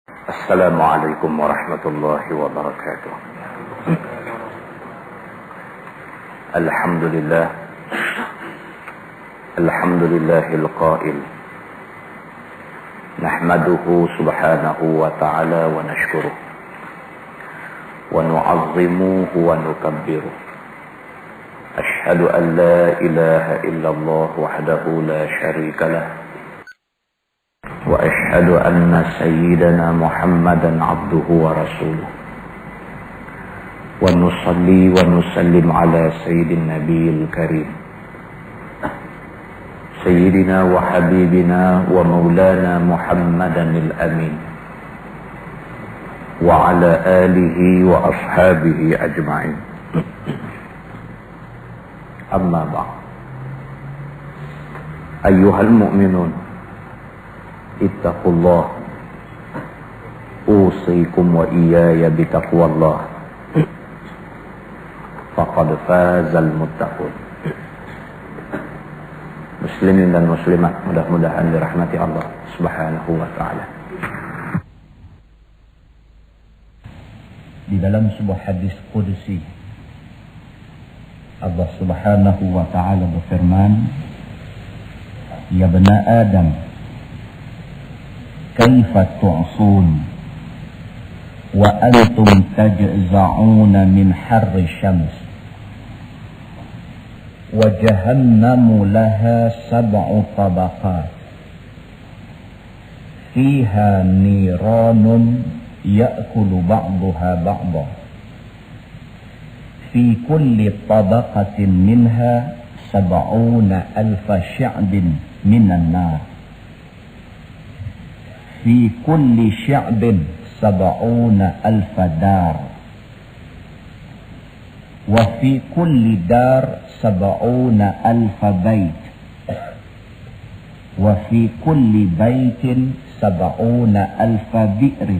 Assalamualaikum warahmatullahi wabarakatuh. Alhamdulillah. Alhamdulillahil qail. Nahmaduhu subhanahu wa ta'ala wa nashkuruh. Wa nu'azzimuhu wa nukabbiruh. Ashhadu an la ilaha illallah wahdahu la sharika lah. وأشهد أن سيدنا محمدا عبده ورسوله ونصلي ونسلم على سيد النبي الكريم سيدنا وحبيبنا ومولانا محمدا الأمين وعلى آله وأصحابه أجمعين. أما بعد، أيها المؤمنون، ittaqullah, usikum wa iyaya bitaqwallah, faqad fazal muttaqun. Muslimin dan muslimat, mudah-mudahan dirahmati Allah subhanahu wa ta'ala. Di dalam sebuah hadis qudsi, Allah subhanahu wa ta'ala berfirman, ya bani Adam, kaifa tu'sun wa antum tajza'una min harri syams wa jahannamu laha sab'u tabaqat fiha niranun ya'kulu ba'daha ba'da fi kulli tabaqatin minha sab'una alfa sya'bin minan nar في كل شعب 70,000 دار وفي كل دار 70,000 بيت وفي كل بيت 70,000 بئر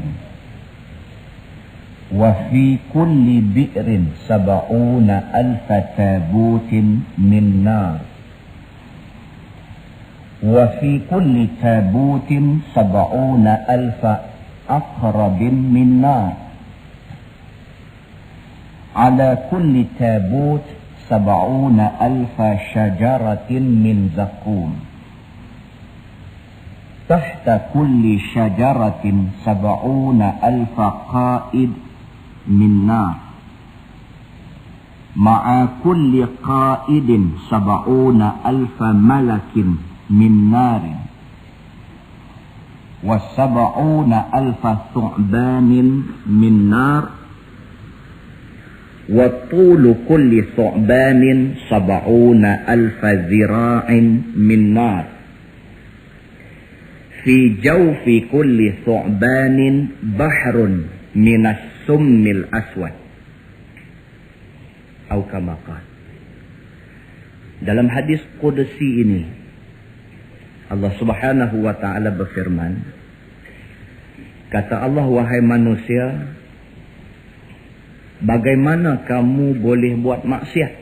وفي كل بئر 70,000 تابوت من نار وفي كل تابوت 70,000 أقرب من نار على كل تابوت 70,000 شجرة من زقوم تحت كل شجرة 70,000 قائد من نار مع كل قائد 70,000 ملك من نار و70,000 ثعبان من نار وطول كل ثعبان 70,000 ذراع من نار في جوف كل ثعبان بحر من السم الأسود أو كما قال. Dalam hadis qudsi ini Allah subhanahu wa ta'ala berfirman, kata Allah, wahai manusia, bagaimana kamu boleh buat maksiat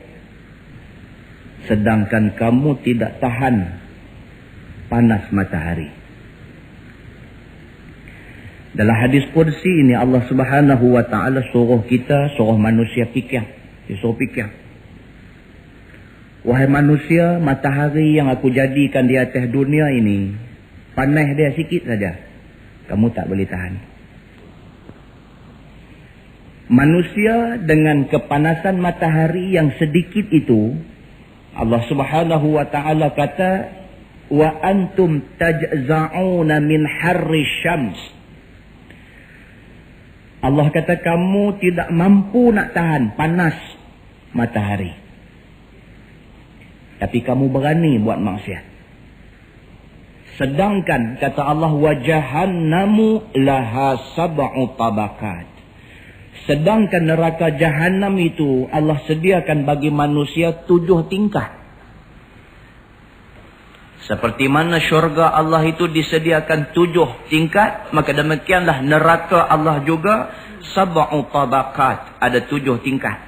sedangkan kamu tidak tahan panas matahari? Dalam hadis qudsi ini Allah subhanahu wa ta'ala suruh kita, suruh manusia fikir. Dia suruh fikir, wahai manusia, matahari yang aku jadikan di atas dunia ini, panas dia sikit saja, kamu tak boleh tahan. Manusia dengan kepanasan matahari yang sedikit itu, Allah subhanahu wa ta'ala kata, wa antum tajza'una min harri syams. Allah kata kamu tidak mampu nak tahan panas matahari, tapi kamu berani buat maksiat. Sedangkan kata Allah, wa jahannamu laha sab'u tabaqat. Sedangkan neraka Jahannam itu Allah sediakan bagi manusia 7 tingkat. Seperti mana syurga Allah itu disediakan 7 tingkat, maka demikianlah neraka Allah juga sab'u tabaqat, ada 7 tingkat.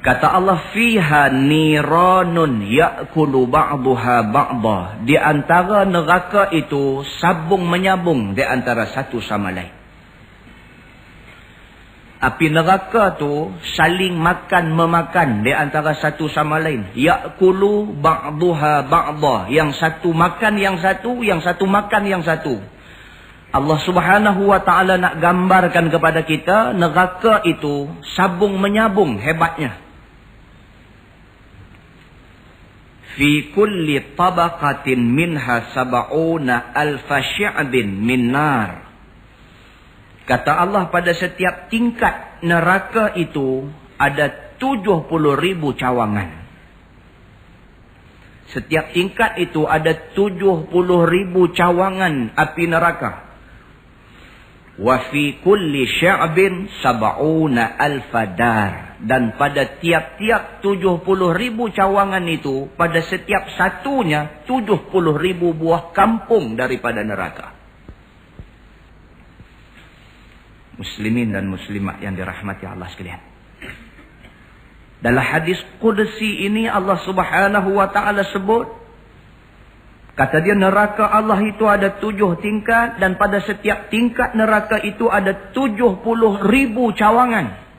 Kata Allah, fiha niranun ya'kulu ba'duha ba'dah. Di antara neraka itu sabung menyambung di antara satu sama lain. Api neraka tu saling makan memakan di antara satu sama lain. Ya'kulu ba'duha ba'dah. Yang satu makan yang satu, yang satu makan yang satu. Allah Subhanahu wa ta'ala nak gambarkan kepada kita, neraka itu sabung menyambung hebatnya. Fi kulli tabaqatin minha sab'una alfa syi'bin min nar. Kata Allah, pada setiap tingkat neraka itu ada 70,000 cawangan. Setiap tingkat itu ada 70,000 cawangan api neraka. Wa fi kulli sya'bin sab'una alfa dar. Dan pada tiap-tiap 70,000 cawangan itu, pada setiap satunya 70,000 buah kampung daripada neraka. Muslimin dan muslimat yang dirahmati Allah sekalian. Dalam hadis Qudsi ini Allah Subhanahu wa ta'ala sebut, kata dia, neraka Allah itu ada 7 tingkat, dan pada setiap tingkat neraka itu ada 70,000 cawangan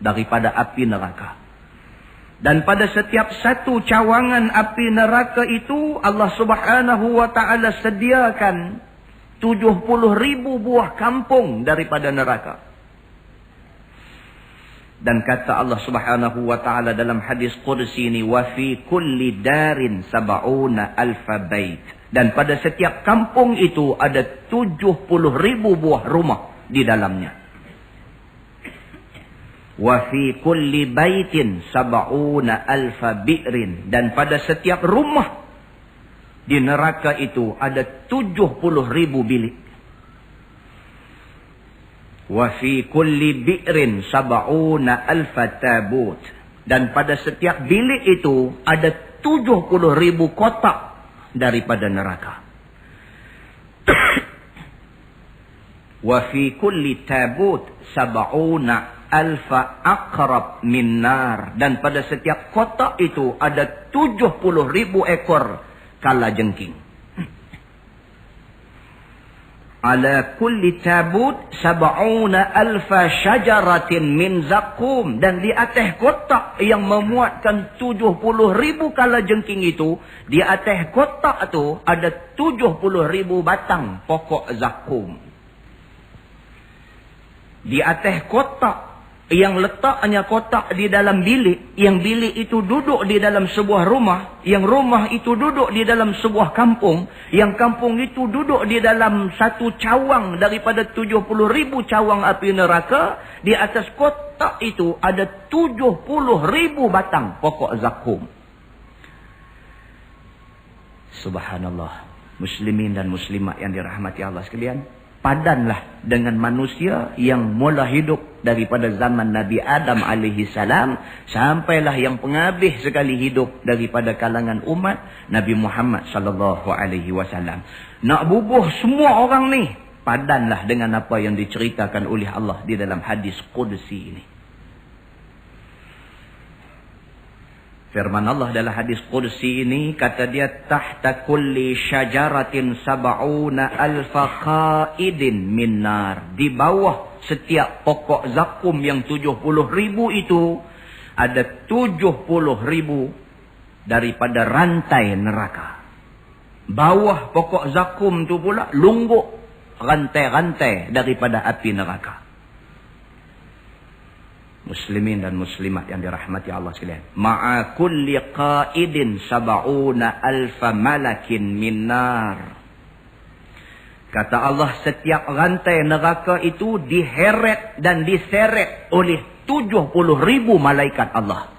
daripada api neraka. Dan pada setiap satu cawangan api neraka itu Allah Subhanahu wa ta'ala sediakan 70,000 buah kampung daripada neraka. Dan kata Allah Subhanahu wa ta'ala dalam hadis Qudsi ini, wa fi kulli darin sab'una alfa bait. Dan pada setiap kampung itu ada 70,000 buah rumah di dalamnya. Wa fi kulli baitin sab'una alfa bi'rin. Dan pada setiap rumah di neraka itu ada 70,000 bilik. Wa fi kulli bi'rin sab'una alfa tabut. Dan pada setiap bilik itu ada 70,000 kotak daripada neraka. Wa fi kulli tabut sab'una alfa aqrab min nar. Dan pada setiap kotak itu ada 70,000 ekor kalajengking. Ala kulli tabut sab'una alfa syajaratin min zakum. Dan di atas kotak yang memuatkan 70,000 kalajengking itu, di atas kotak tu ada 70,000 batang pokok zakum. Di atas kotak yang letaknya kotak di dalam bilik, yang bilik itu duduk di dalam sebuah rumah, yang rumah itu duduk di dalam sebuah kampung, yang kampung itu duduk di dalam satu cawang daripada 70,000 cawang api neraka. Di atas kotak itu ada 70,000 batang pokok zakum. Subhanallah. Muslimin dan muslimat yang dirahmati Allah sekalian, padanlah dengan manusia yang mula hidup daripada zaman Nabi Adam alaihi salam sampailah yang penghabis sekali hidup daripada kalangan umat Nabi Muhammad sallallahu alaihi wasallam. Nak bubuh semua orang ni, padanlah dengan apa yang diceritakan oleh Allah di dalam hadis Qudsi ini. Firman Allah dalam hadis Qudsi ini, kata dia, tahta kulli syajaratin sab'una alfa qaidin min nar. Di bawah setiap pokok zakum yang 70,000 itu ada 70,000 daripada rantai neraka. Bawah pokok zakum tu pula lungguk rantai-rantai daripada api neraka. Muslimin dan muslimat yang dirahmati Allah sekalian. Ma'a kulli qaidin sab'una alfa malakin min nar. Kata Allah, setiap rantai neraka itu diheret dan diseret oleh 70,000 malaikat Allah.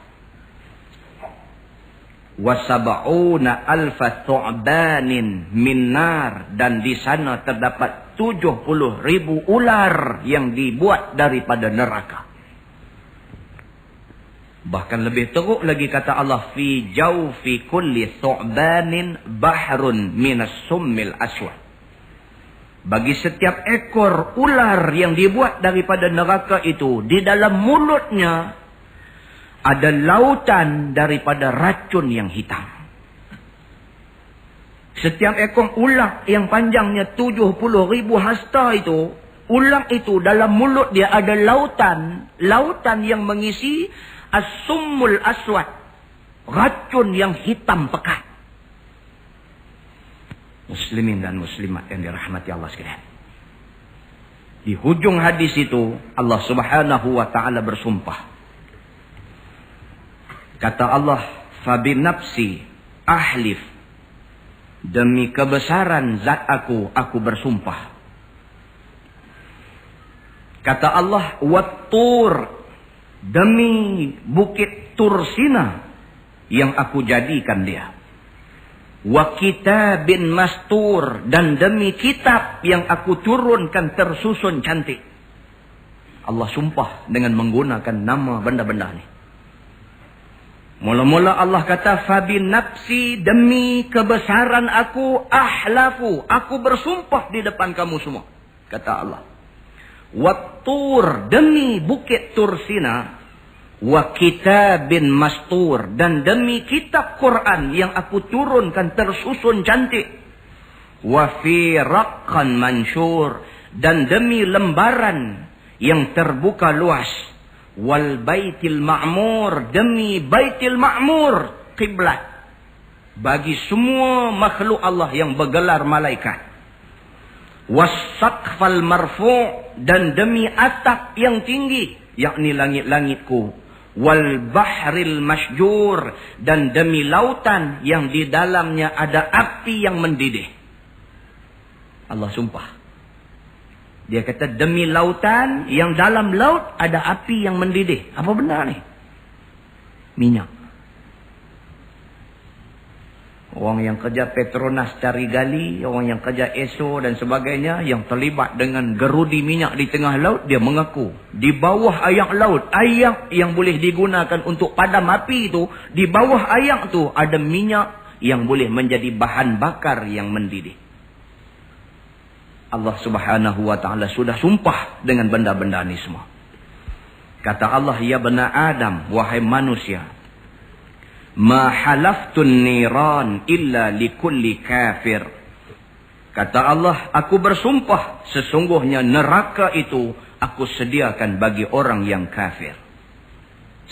Wa sab'una alfa thu'banin min nar. Dan di sana terdapat 70,000 ular yang dibuat daripada neraka. Bahkan lebih teruk lagi kata Allah, fi jawfi kulli thu'banin bahrun minas summil aswad. Bagi setiap ekor ular yang dibuat daripada neraka itu, di dalam mulutnya ada lautan daripada racun yang hitam. Setiap ekor ular yang panjangnya 70,000 hasta itu, ular itu dalam mulut dia ada lautan. Lautan yang mengisi as-summul aswad. Racun yang hitam pekat. Muslimin dan muslimat yang dirahmati Allah sekalian. Di hujung hadis itu, Allah subhanahu wa ta'ala bersumpah. Kata Allah, Fabinafsi ahlif. Demi kebesaran zat aku bersumpah. Kata Allah, Wattur. Demi bukit Tursina yang aku jadikan dia. Wa kitabin mastur. Dan demi kitab yang aku turunkan tersusun cantik. Allah sumpah dengan menggunakan nama benda-benda ni. Mula-mula Allah kata, Fabi nafsi, demi kebesaran aku, ahlafu. Aku bersumpah di depan kamu semua. Kata Allah. Wattur, demi bukit Tursina. Wa kitabin mastur. Dan demi kitab Quran yang aku turunkan tersusun cantik. Wa fi raqqan mansyur. Dan demi lembaran yang terbuka luas. Wal baitil ma'mur. Demi baitil ma'mur. Qiblat. Bagi semua makhluk Allah yang bergelar malaikat. Was-saqfal marfu'. Dan demi atap yang tinggi. Yakni langit-langitku. Wal bahril masjur. Dan demi lautan yang di dalamnya ada api yang mendidih. Allah sumpah. Dia kata demi lautan yang dalam laut ada api yang mendidih. Apa benar ni? Minyak. Orang yang kerja Petronas cari gali, orang yang kerja ESO dan sebagainya yang terlibat dengan gerudi minyak di tengah laut, dia mengaku di bawah ayak laut, ayak yang boleh digunakan untuk padam api itu, di bawah ayak tu ada minyak yang boleh menjadi bahan bakar yang mendidih. Allah subhanahu wa ta'ala sudah sumpah dengan benda-benda ni semua. Kata Allah, ya bena Adam, wahai manusia. Ma halaftun niran illa likulli kafir. Kata Allah, aku bersumpah sesungguhnya neraka itu aku sediakan bagi orang yang kafir.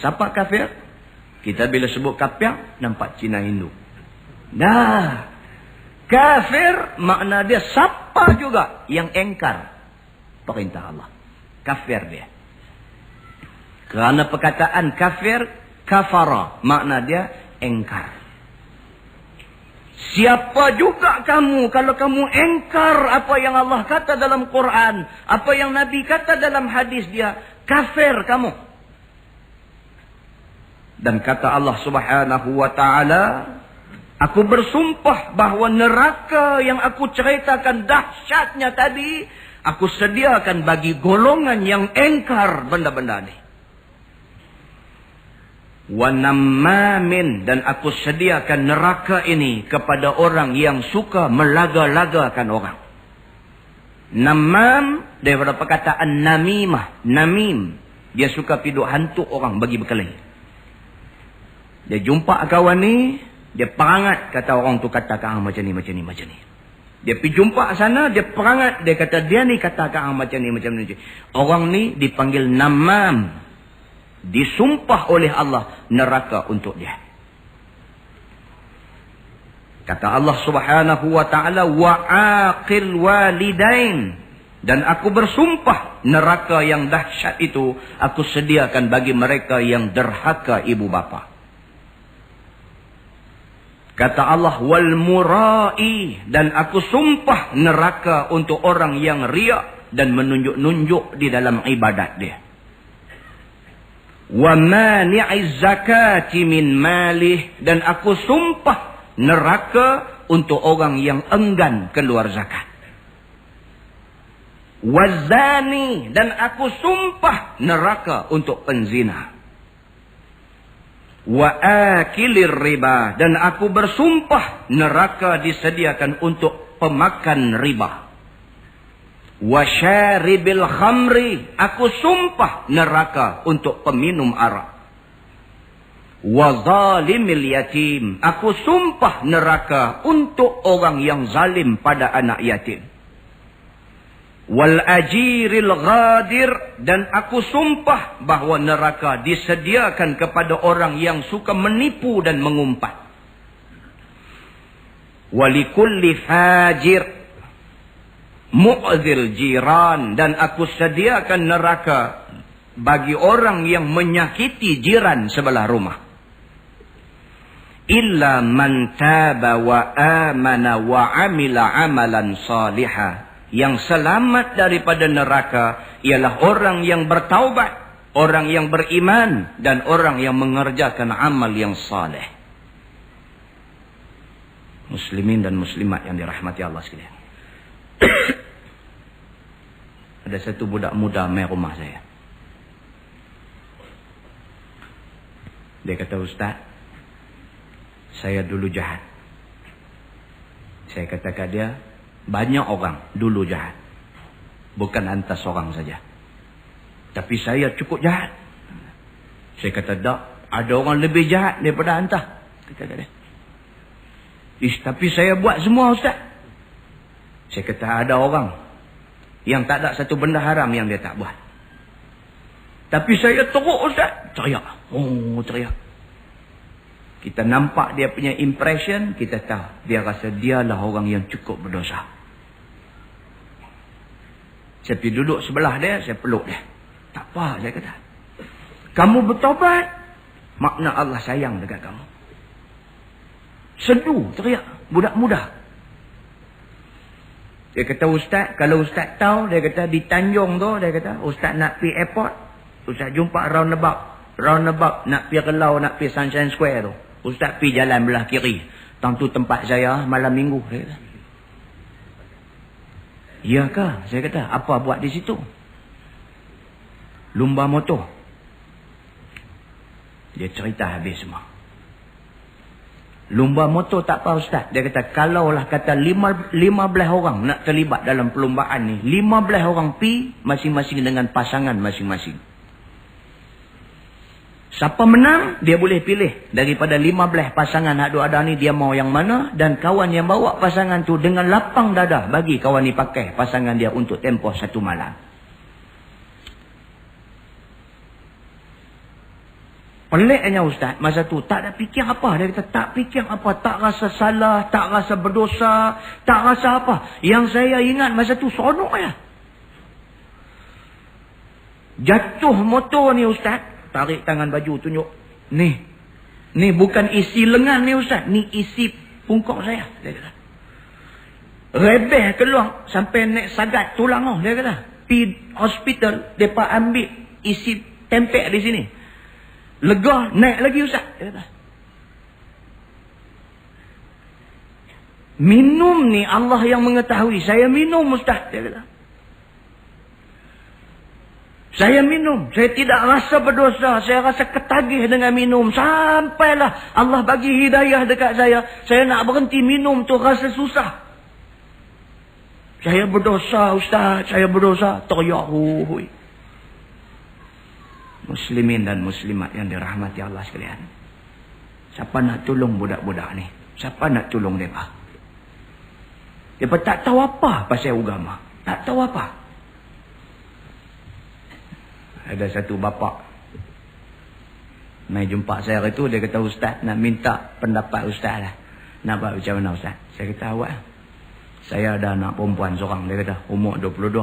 Siapa kafir? Kita bila sebut kafir, nampak Cina Hindu. Nah, kafir makna dia siapa juga yang engkar perintah Allah. Kafir dia. Kerana perkataan kafir, kafara, makna dia engkar. Siapa juga kamu kalau kamu engkar apa yang Allah kata dalam Quran, apa yang Nabi kata dalam hadis dia, kafir kamu. Dan kata Allah subhanahu wa ta'ala, aku bersumpah bahawa neraka yang aku ceritakan dahsyatnya tadi, aku sediakan bagi golongan yang engkar benda-benda ni. Wa nammamin, dan aku sediakan neraka ini kepada orang yang suka melaga-lagakan orang. Nammam daripada perkataan namimah, namim. Dia suka piduk hantu orang bagi berkelahi. Dia jumpa kawan ni, dia perangat, kata orang tu katakan macam ni, macam ni, macam ni. Dia pergi jumpa sana, dia perangat, dia kata dia ni katakan macam ni, macam ni. Orang ni dipanggil namam. Disumpah oleh Allah neraka untuk dia. Kata Allah subhanahu wa ta'ala, wa'aqil walidain. Dan aku bersumpah neraka yang dahsyat itu aku sediakan bagi mereka yang derhaka ibu bapa. Kata Allah, wal murai, dan aku sumpah neraka untuk orang yang riak dan menunjuk-nunjuk di dalam ibadat dia. Wa mani'iz zakati min malih, dan aku sumpah neraka untuk orang yang enggan keluar zakat. Wazani, dan aku sumpah neraka untuk penzina. Wa akilir riba, dan aku bersumpah neraka disediakan untuk pemakan riba. Wa syaribil khamri, aku sumpah neraka untuk peminum arak. wa zalimil yatim. Aku sumpah neraka untuk orang yang zalim pada anak yatim. Wal ajiril ghadir, dan aku sumpah bahawa neraka disediakan kepada orang yang suka menipu dan mengumpat. Walikulli fajir mu'zil jiran, dan aku sediakan neraka bagi orang yang menyakiti jiran sebelah rumah. Illa man taba wa amana wa amila amalan salihah. Yang selamat daripada neraka ialah orang yang bertaubat, orang yang beriman, dan orang yang mengerjakan amal yang saleh. Muslimin dan muslimat yang dirahmati Allah sekalian. Ada satu budak muda main rumah saya. Dia kata, Ustaz, saya dulu jahat. Saya kata kat dia, banyak orang dulu jahat. Bukan anta seorang saja. Tapi saya cukup jahat. Saya kata, tak, ada orang lebih jahat daripada anta. Kata dia. Tapi saya buat semua, Ustaz. Saya kata, ada orang yang tak ada satu benda haram yang dia tak buat. Tapi saya teruk, Ustaz. Teriak. Oh, teriak. Kita nampak dia punya impression, kita tahu dia rasa dialah orang yang cukup berdosa. Saya pergi duduk sebelah dia, saya peluk dia. Tak apa, saya kata. Kamu bertobat, makna Allah sayang dekat kamu. Sedu, teriak. Budak muda. Dia kata, Ustaz, kalau Ustaz tahu, dia kata di Tanjung tu, dia kata, Ustaz nak pergi airport, Ustaz jumpa roundabout nak pergi Kelau, nak pergi Sunshine Square tu. Ustaz pergi jalan belah kiri. Tentu tempat saya malam minggu. Dia kata. Ya ke? Saya kata, apa buat di situ? Lumba motor. Dia cerita habis semua. Lumba motor tak apa, Ustaz. Dia kata, kalaulah kata 15 orang nak terlibat dalam perlumbaan ni, 15 orang pi masing-masing dengan pasangan masing-masing. Siapa menang, dia boleh pilih. Daripada 15 pasangan hak ada ni, dia mau yang mana. Dan kawan yang bawa pasangan tu dengan lapang dada bagi kawan ni pakai pasangan dia untuk tempoh satu malam. Peliknya Ustaz, masa tu tak ada fikir apa. Dia kata tak fikir apa, tak rasa salah, tak rasa berdosa, tak rasa apa. Yang saya ingat masa tu seronok ya. Jatuh motor ni Ustaz, tarik tangan baju tunjuk. Ni bukan isi lengan ni Ustaz, ni isi pungkok saya. Dia kata. Rebeh keluar sampai naik sagat tulang oh. Dia kata, pergi hospital, depa ambil isi tempek di sini. Lega, naik lagi Ustaz. Dia kata. Minum ni Allah yang mengetahui. Saya minum Ustaz. Dia kata. Saya minum. Saya tidak rasa berdosa. Saya rasa ketagih dengan minum. Sampailah Allah bagi hidayah dekat saya. Saya nak berhenti minum tu rasa susah. Saya berdosa Ustaz. Saya berdosa. Teriak. Muslimin dan muslimat yang dirahmati Allah sekalian. Siapa nak tolong budak-budak ni? Siapa nak tolong mereka? Mereka tak tahu apa pasal agama. Tak tahu apa. Ada satu bapa mai jumpa saya itu, dia kata, Ustaz nak minta pendapat Ustaz lah. Nak buat macam mana Ustaz? Saya kata, awak saya ada anak perempuan seorang. Dia kata, umur 22.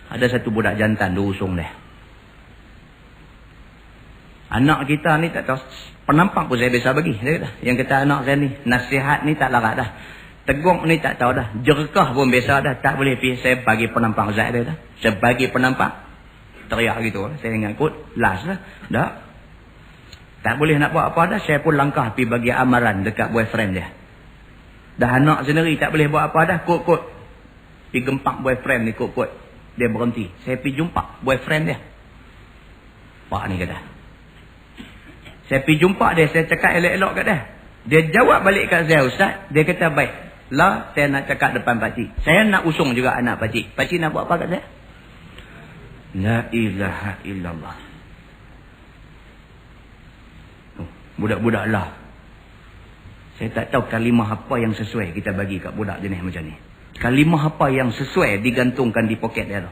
Ada satu budak jantan diusung dia. Anak kita ni tak tahu, penampak pun saya biasa bagi. Dia kata, yang kata anak saya ni, nasihat ni tak larat dah. Tegur ni tak tahu dah. Jerkah pun biasa dah. Tak boleh pergi. Saya bagi penampak Ustaz dia dah. Saya bagi penampak. Teriak gitu. Saya ingat kot. Last lah. Dah. Tak boleh nak buat apa dah. Saya pun langkah pergi bagi amaran dekat boyfriend dia. Dah anak sendiri tak boleh buat apa dah. Kot-kot. Pergi gempak boyfriend ni kot-kot. Dia berhenti. Saya pergi jumpa boyfriend dia. Pak ni kata. Saya pergi jumpa dia. Saya cakap elok-elok kat dia. Dia jawab balik kat saya, Ustaz. Dia kata, baik. Lah, saya nak cakap depan pakcik. Saya nak usung juga anak pakcik. Pakcik nak buat apa kat saya? La ilaha illallah. Budak-budak lah. Saya tak tahu kalimah apa yang sesuai kita bagi kat budak jenis macam ni. Kalimah apa yang sesuai digantungkan di poket dia tu.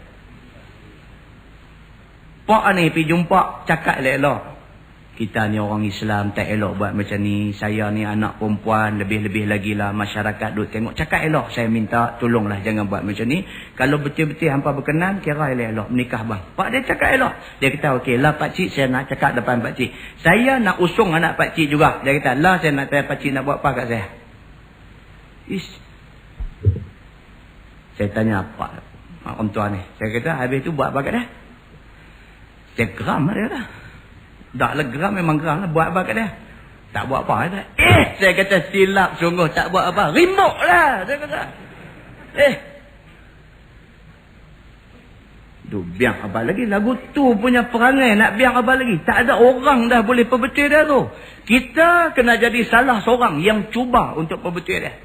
Pak ni pergi jumpa, cakap elok-elok. Kita ni orang Islam tak elok buat macam ni. Saya ni anak perempuan, lebih-lebih lagi lah masyarakat duk tengok. Cakap elok, saya minta tolonglah jangan buat macam ni. Kalau betul-betul hampa berkenan, kira elok menikah bang. Pak dia cakap elok. Dia kata okey lah pakcik, saya nak cakap depan pakcik. Saya nak usung anak pakcik juga. Dia kata lah saya nak tanya pakcik nak buat apa kat saya. Ish. Saya tanya apa orang tua ni. Saya kata habis tu buat apa kat dia? Saya geram dia kata. Tak lah geram, memang geram lah. Buat apa kat dia? Tak buat apa. Dia kata, saya kata silap sungguh tak buat apa. Remote lah. Saya kata. Duh, biang abang lagi. Lagu tu punya perangai nak biang abang lagi. Tak ada orang dah boleh perbetul dia tu. Kita kena jadi salah seorang yang cuba untuk perbetul dia.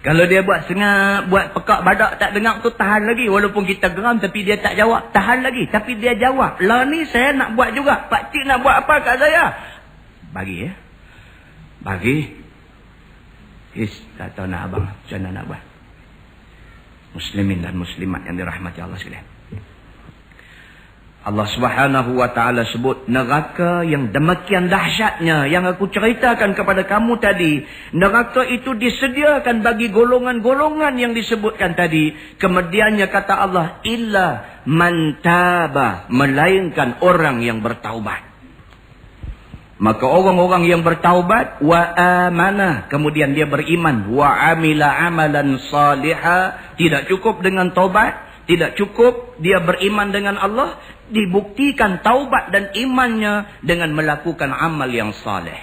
Kalau dia buat sengak, buat pekak badak tak dengar tu, tahan lagi. Walaupun kita geram tapi dia tak jawab, tahan lagi. Tapi dia jawab, lah ni saya nak buat juga. Pakcik nak buat apa kat saya? Bagi ya. Bagi. Tak tahu nak abang macam mana nak buat. Muslimin dan muslimat yang dirahmati Allah sekalian. Allah Subhanahu wa ta'ala sebut neraka yang demikian dahsyatnya yang aku ceritakan kepada kamu tadi. Neraka itu disediakan bagi golongan-golongan yang disebutkan tadi. Kemudiannya kata Allah, illa man taba, melainkan orang yang bertaubat. Maka orang-orang yang bertaubat wa amana, kemudian dia beriman, wa amila amalan salihah, tidak cukup dengan taubat, tidak cukup dia beriman dengan Allah, dibuktikan taubat dan imannya dengan melakukan amal yang saleh.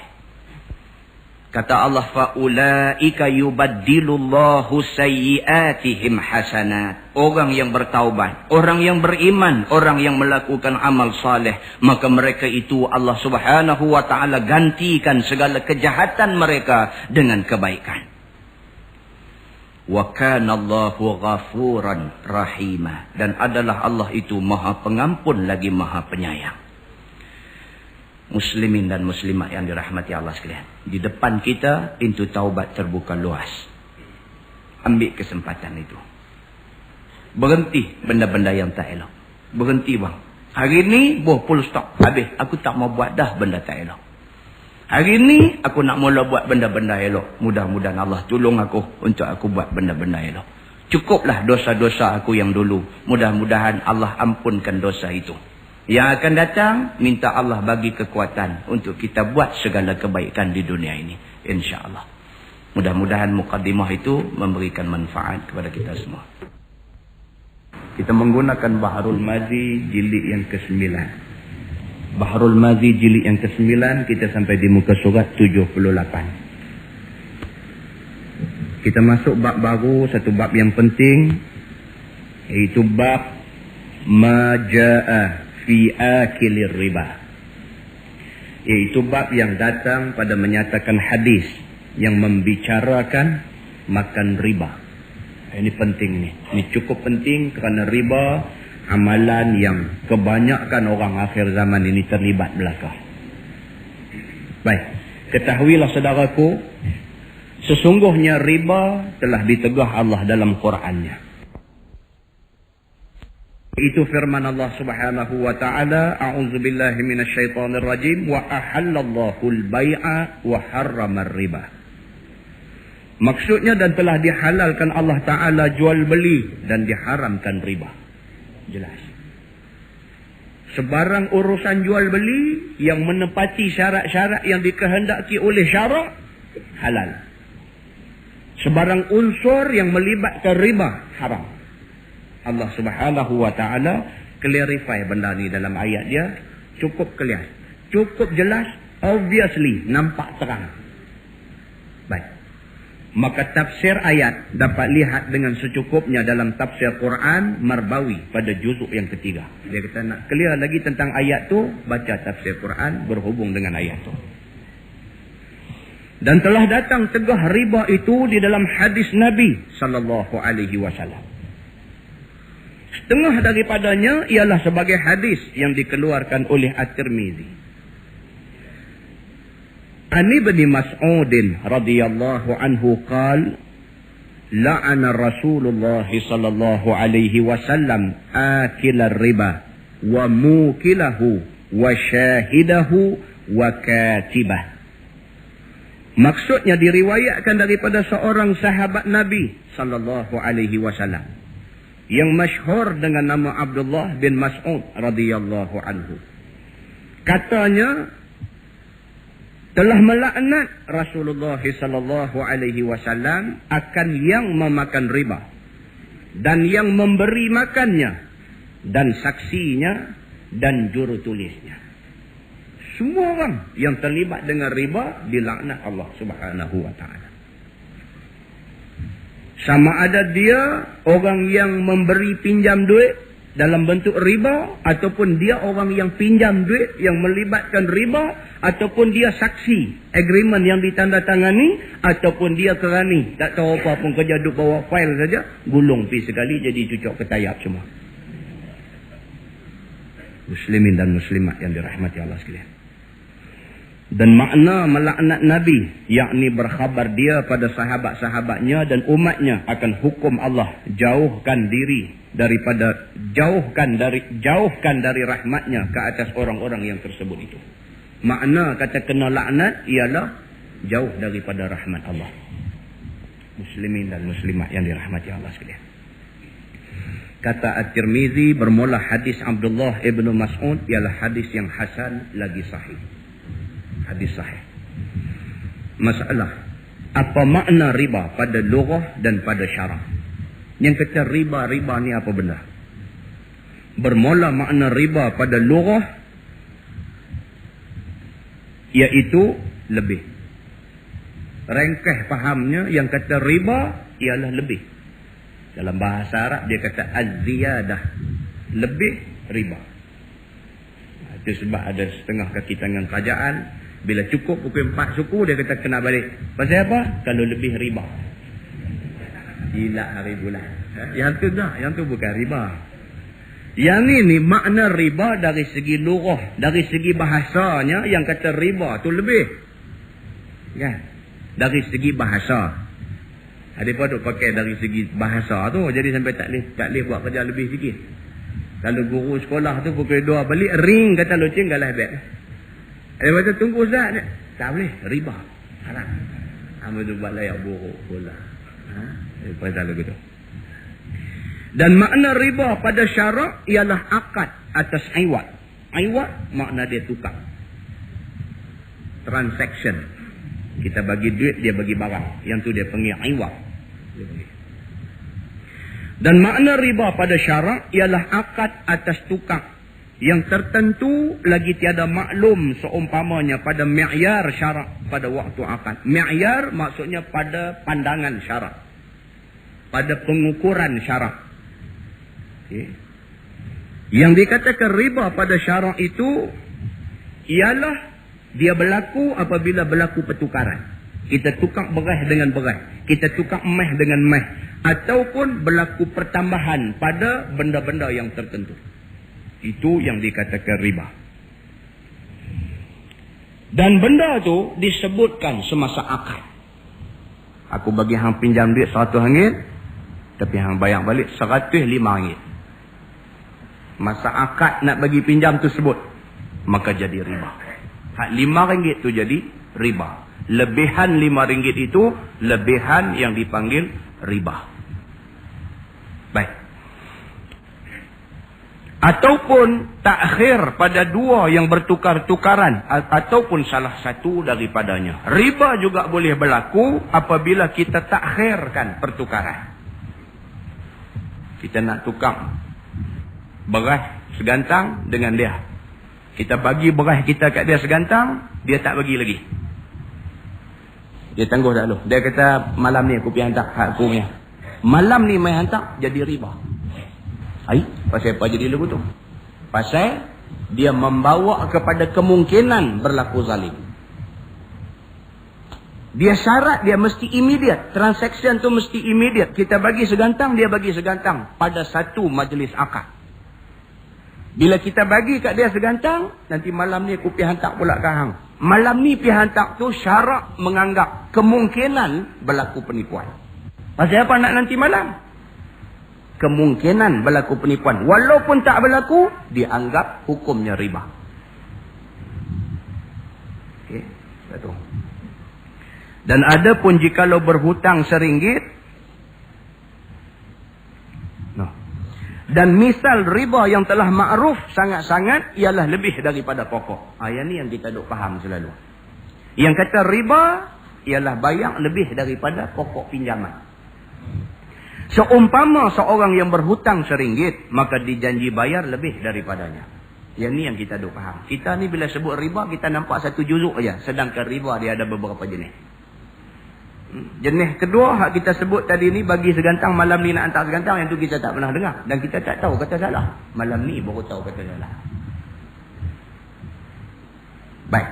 Kata Allah, faulaika yubaddilullahu sayyiatihim hasanat. Orang yang bertaubat, orang yang beriman, orang yang melakukan amal saleh, maka mereka itu Allah Subhanahu wa taala gantikan segala kejahatan mereka dengan kebaikan. Wa kana Allahu ghafuran rahima, dan adalah Allah itu Maha Pengampun lagi Maha Penyayang. Muslimin dan muslimat yang dirahmati Allah sekalian, di depan kita pintu taubat terbuka luas. Ambil kesempatan itu. Berhenti benda-benda yang tak elok. Berhenti bang. Hari ni full stop. Habis. Aku tak mau buat dah benda tak elok. Hari ni aku nak mula buat benda-benda elok. Mudah-mudahan Allah tolong aku untuk aku buat benda-benda elok. Cukuplah dosa-dosa aku yang dulu. Mudah-mudahan Allah ampunkan dosa itu. Yang akan datang, minta Allah bagi kekuatan untuk kita buat segala kebaikan di dunia ini. InsyaAllah. Mudah-mudahan muqaddimah itu memberikan manfaat kepada kita semua. Kita menggunakan Bahrul Mazi jilid yang ke-9. Bahrul Mazi jilid yang ke-9, kita sampai di muka surat 78. Kita masuk bab baru, satu bab yang penting, iaitu bab Maja'a fi akilir riba. Iaitu bab yang datang pada menyatakan hadis yang membicarakan makan riba. Ini penting ni. Ini cukup penting kerana riba amalan yang kebanyakan orang akhir zaman ini terlibat belaka. Baik, ketahuilah saudaraku, sesungguhnya riba telah ditegah Allah dalam Qurannya. Itu firman Allah Subhanahu wa taala, a'udzubillahi minasyaitonir rajim, wa ahallallahu al-bai'a wa harrama ar-riba. Maksudnya, dan telah dihalalkan Allah taala jual beli dan diharamkan riba. Jelas. Sebarang urusan jual beli yang menepati syarat-syarat yang dikehendaki oleh syarak, halal. Sebarang unsur yang melibatkan riba, haram. Allah Subhanahu wa taala clarify benda ni dalam ayat dia, cukup clear, cukup jelas, obviously, nampak terang. Baik. Maka tafsir ayat dapat lihat dengan secukupnya dalam tafsir Quran Marbawi pada juzuk yang ketiga. Dia kata nak clear lagi tentang ayat tu, baca tafsir Quran berhubung dengan ayat tu. Dan telah datang tegah riba itu di dalam hadis Nabi sallallahu alaihi wasallam. Setengah daripadanya ialah sebagai hadis yang dikeluarkan oleh At-Tirmizi. An Ibn Mas'ud radhiyallahu anhu qala la'ana Rasulullah sallallahu alaihi wasallam akila riba wa mukilahu wa syahidahu wa katibah. Maksudnya diriwayatkan daripada seorang sahabat Nabi sallallahu alaihi wasallam yang masyhur dengan nama Abdullah bin Mas'ud radhiyallahu anhu. Katanya telah melaknat Rasulullah sallallahu alaihi wasallam akan yang memakan riba dan yang memberi makannya dan saksinya dan jurutulisnya. Semua orang yang terlibat dengan riba dilaknat Allah Subhanahu wa taala. Sama ada dia orang yang memberi pinjam duit dalam bentuk riba, ataupun dia orang yang pinjam duit yang melibatkan riba, ataupun dia saksi agreement yang ditandatangani, ataupun dia kerani tak tahu apa pun kerja duduk bawa file saja, gulung pi sekali jadi cucuk ketayap semua. Muslimin dan muslimat yang dirahmati Allah sekalian. Dan makna melaknat Nabi, yakni berkhabar dia pada sahabat-sahabatnya dan umatnya akan hukum Allah, jauhkan dari rahmatnya ke atas orang-orang yang tersebut itu. Makna kata kena laknat ialah jauh daripada rahmat Allah. Muslimin dan muslimat yang dirahmati Allah sekalian. Kata At-Tirmizi, bermula hadis Abdullah ibn Mas'ud ialah hadis yang hasan lagi sahih. Hadis sahih. Masalah, apa makna riba pada lughah dan pada syarak? Yang kata riba ni apa benda? Bermula makna riba pada lughah iaitu lebih. Rengkeh fahamnya yang kata riba ialah lebih. Dalam bahasa Arab dia kata az-ziyadah, lebih riba. Itu sebab ada setengah kaki tangan kerajaan, bila cukup pukul 4 suku, dia kata kena balik. Pasal apa? Kalau lebih riba. Gila hari bulan. Yang tu dah, yang tu bukan riba. Yang ni makna riba dari segi lughah, dari segi bahasanya, yang kata riba tu lebih. Kan? Dari segi bahasa. Ada pun pakai dari segi bahasa tu, jadi sampai tak boleh buat kerja lebih sikit. Kalau guru sekolah tu pukul 2 balik, ring kata loceng galah bet. Ada macam tunggu Ustaz ni. Tak boleh, riba. Haram. Hamba tu buat layak buruk pula. Pasal lagu tu. Dan makna riba pada syarak ialah akad atas iwat. Iwat makna dia tukar. Transaction. Kita bagi duit, dia bagi barang. Yang tu dia panggil iwat. Dan makna riba pada syarak ialah akad atas tukar yang tertentu lagi tiada maklum seumpamanya pada mi'yar syarak pada waktu akad. Mi'yar maksudnya pada pandangan syarak, pada pengukuran syarak. Okay. Yang dikatakan riba pada syarak itu ialah dia berlaku apabila berlaku pertukaran. Kita tukar beras dengan beras, kita tukar emas dengan emas, ataupun berlaku pertambahan pada benda-benda yang tertentu. Itu yang dikatakan riba. Dan benda tu disebutkan semasa akad. Aku bagi hang pinjam duit RM100, tapi hang bayar balik RM105. Masa akad nak bagi pinjam tu sebut, maka jadi riba. Hak RM5 tu jadi riba. Lebihan RM5 itu lebihan yang dipanggil riba. Baik. Ataupun takhir pada dua yang bertukar-tukaran, ataupun salah satu daripadanya. Riba juga boleh berlaku apabila kita takhirkan pertukaran. Kita nak tukar beras segantang dengan dia. Kita bagi beras kita kat dia segantang, dia tak bagi lagi. Dia tangguh dah dulu. Dia kata malam ni aku pergi hantar hak aku punya. Malam ni mai hantar jadi riba. Pasal apa jadi lagu tu? Pasal dia membawa kepada kemungkinan berlaku zalim. Dia syarat, dia mesti immediate. Transaction tu mesti immediate. Kita bagi segantang, dia bagi segantang. Pada satu majlis akad. Bila kita bagi kat dia segantang, nanti malam ni aku pergi hantar pula ke hang. Malam ni pergi hantar tu syarat menganggap kemungkinan berlaku penipuan. Pasal apa nak nanti malam? Kemungkinan berlaku penipuan. Walaupun tak berlaku, dianggap hukumnya riba. Okey, satu. Dan ada pun jikalau berhutang RM1, dan misal riba yang telah ma'ruf sangat-sangat ialah lebih daripada pokok. Yang ni yang kita duk faham selalu. Yang kata riba ialah bayar lebih daripada pokok pinjaman. Seumpama seorang yang berhutang RM1, maka dijanji bayar lebih daripadanya. Yang ni yang kita duk faham. Kita ni bila sebut riba, kita nampak satu juzuk aja. Sedangkan riba dia ada beberapa jenis. Jenis kedua hak kita sebut tadi ni, bagi segantang, malam ni nak hantar segantang, yang tu kita tak pernah dengar. Dan kita tak tahu kata salah. Malam ni baru tahu kata salah. Baik.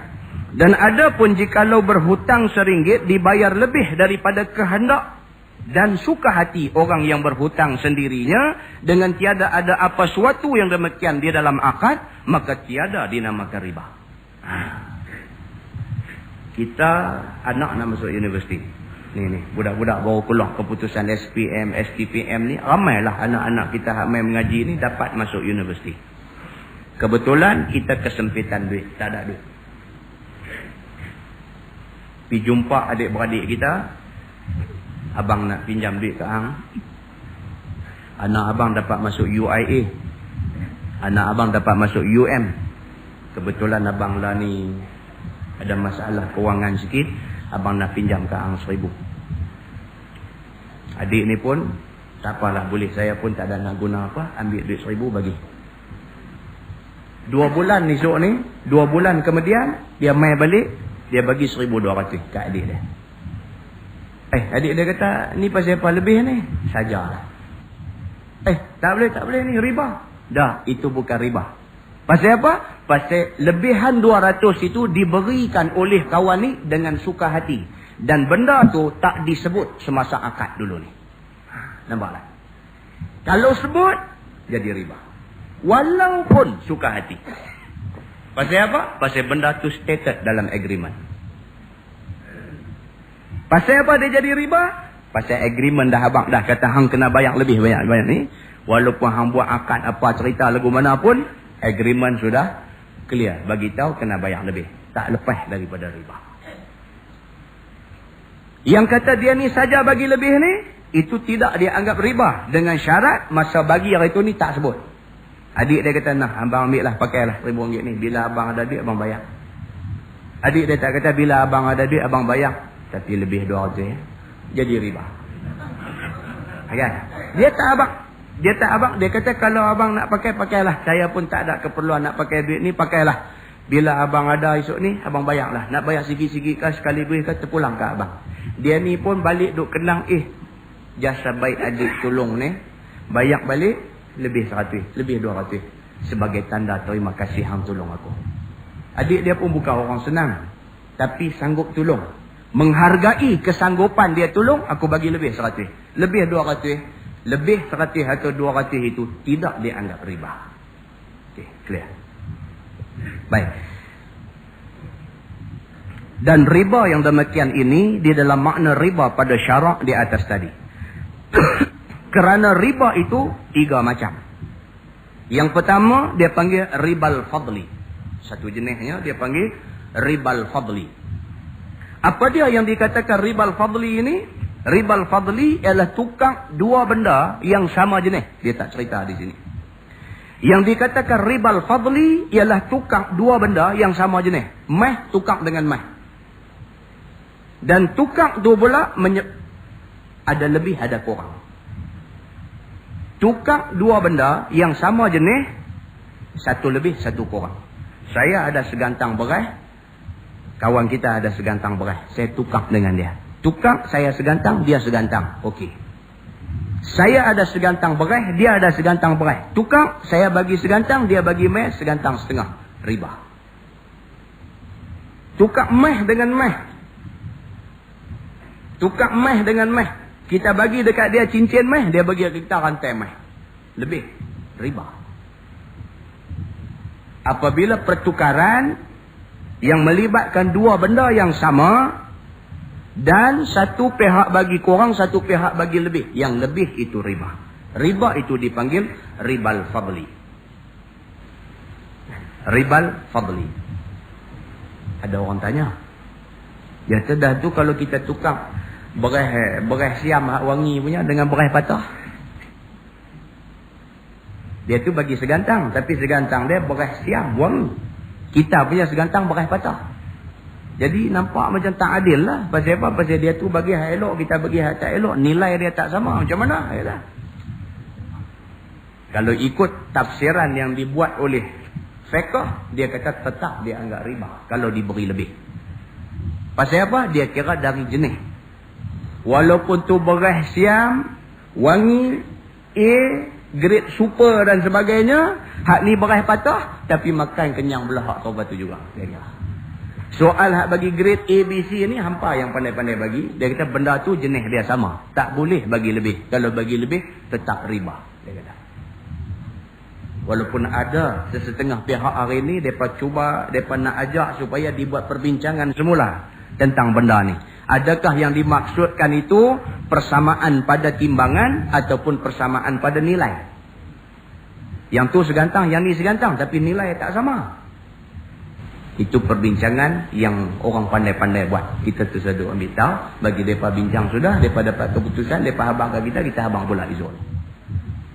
Dan ada pun jikalau berhutang RM1 dibayar lebih daripada kehendak dan suka hati orang yang berhutang sendirinya, dengan tiada ada apa suatu yang demikian di dalam akad, maka tiada dinamakan riba. Kita anak nak masuk universiti. Ni budak-budak baru keluar keputusan SPM, STPM ni, ramailah anak-anak kita hak main mengaji ni dapat masuk universiti. Kebetulan kita kesempitan duit, tak ada duit. Pergi jumpa adik-beradik kita, abang nak pinjam duit ke hang. Anak abang dapat masuk UIA, anak abang dapat masuk UM. Kebetulan abang lah ni ada masalah kewangan sikit, abang nak pinjam ke hang 1,000. Adik ni pun tak apalah, boleh, saya pun tak ada nak guna apa, ambil duit 1,000 bagi. 2 bulan esok ni, 2 bulan kemudian dia mai balik, dia bagi 1,200 kat adik dia. Adik dia kata, ni pasal apa lebih ni? Sajalah. Tak boleh ni riba. Dah, itu bukan riba. Pasal apa? Pasal lebihan 200 itu diberikan oleh kawan ni dengan suka hati. Dan benda tu tak disebut semasa akad dulu ni. Nampaklah? Kalau sebut, jadi riba. Walaupun suka hati. Pasal apa? Pasal benda tu stated dalam agreement. Pasal apa dia jadi riba? Pasal agreement dah abang dah kata hang kena bayar lebih banyak ni. Walaupun hang buat akad apa cerita lagu mana pun, agreement sudah clear. Bagi tahu kena bayar lebih. Tak lepas daripada riba. Yang kata dia ni saja bagi lebih ni, itu tidak dianggap riba. Dengan syarat masa bagi hari tu ni tak sebut. Adik dia kata, nah abang ambil lah, pakailah RM1,000 ni. Bila abang ada duit, abang bayar. Adik dia tak kata, bila abang ada duit, abang bayar. Tapi lebih 200 jadi riba. Kan? Dia tak abang. Dia kata, kalau abang nak pakai, pakailah. Saya pun tak ada keperluan nak pakai duit ni, pakailah. Bila abang ada esok ni, abang bayarlah. Nak bayar sikit-sikit ke, sekali beri ke, terpulang ke abang. Dia ni pun balik duk kenang, jasa baik adik tolong ni, bayar balik, lebih 100, lebih 200. Sebagai tanda terima kasih hang tolong aku. Adik dia pun bukan orang senang, tapi sanggup tolong. Menghargai kesanggupan dia tolong, aku bagi lebih 100. Lebih 200, lebih 100 atau 200 itu tidak dianggap riba. Okey, clear. Baik. Dan riba yang demikian ini di dalam makna riba pada syarak di atas tadi. Kerana riba itu 3 macam. Yang pertama dia panggil ribal fadli. Satu jenisnya dia panggil ribal fadli. Apa dia yang dikatakan ribal fadli ini? Ribal fadli ialah tukar 2 benda yang sama jenis. Dia tak cerita di sini. Yang dikatakan ribal fadli ialah tukar 2 benda yang sama jenis. Meh tukar dengan meh. Dan tukar tu pula ada lebih ada kurang. Tukar 2 benda yang sama jenis, satu lebih satu kurang. Saya ada segantang beras, kawan kita ada segantang beras. Saya tukar dengan dia. Tukar, saya segantang, dia segantang. Okey. Saya ada segantang beras, dia ada segantang beras. Tukar, saya bagi segantang, dia bagi meh segantang setengah. Riba. Tukar meh dengan meh. Tukar meh dengan meh. Kita bagi dekat dia cincin meh, dia bagi kita rantai meh. Lebih. Riba. Apabila pertukaran yang melibatkan dua benda yang sama dan satu pihak bagi kurang, satu pihak bagi lebih. Yang lebih itu riba. Riba itu dipanggil ribal fadli. Ribal fadli. Ada orang tanya. Ya dah tu kalau kita tukar beras siam wangi punya dengan beras patah. Dia tu bagi segantang, tapi segantang dia beras siam wangi. Kita punya segantang beras patah. Jadi nampak macam tak adil lah. Pasal apa? Pasal dia tu bagi hak elok, kita bagi hak tak elok. Nilai dia tak sama. Macam mana? Yalah. Kalau ikut tafsiran yang dibuat oleh fiqh, dia kata tetap dia anggap riba kalau diberi lebih. Pasal apa? Dia kira dari jenis. Walaupun tu beras siam, wangi, grade super dan sebagainya, hak ni beras patah, tapi makan kenyang belah hak taubat tu juga. Dia kira. Soal hak bagi grade A, B, C ni hampa yang pandai-pandai bagi. Dia kata benda tu jenis dia sama. Tak boleh bagi lebih. Kalau bagi lebih, tetap riba. Dia kata. Walaupun ada sesetengah pihak hari ni, mereka cuba, mereka nak ajak supaya dibuat perbincangan semula tentang benda ni. Adakah yang dimaksudkan itu persamaan pada timbangan ataupun persamaan pada nilai? Yang tu segantang, yang ni segantang, tapi nilai tak sama. Itu perbincangan yang orang pandai-pandai buat. Kita tu sedut ambil tahu, bagi mereka bincang sudah, mereka dapat keputusan, mereka habang ke kita habang pula izul.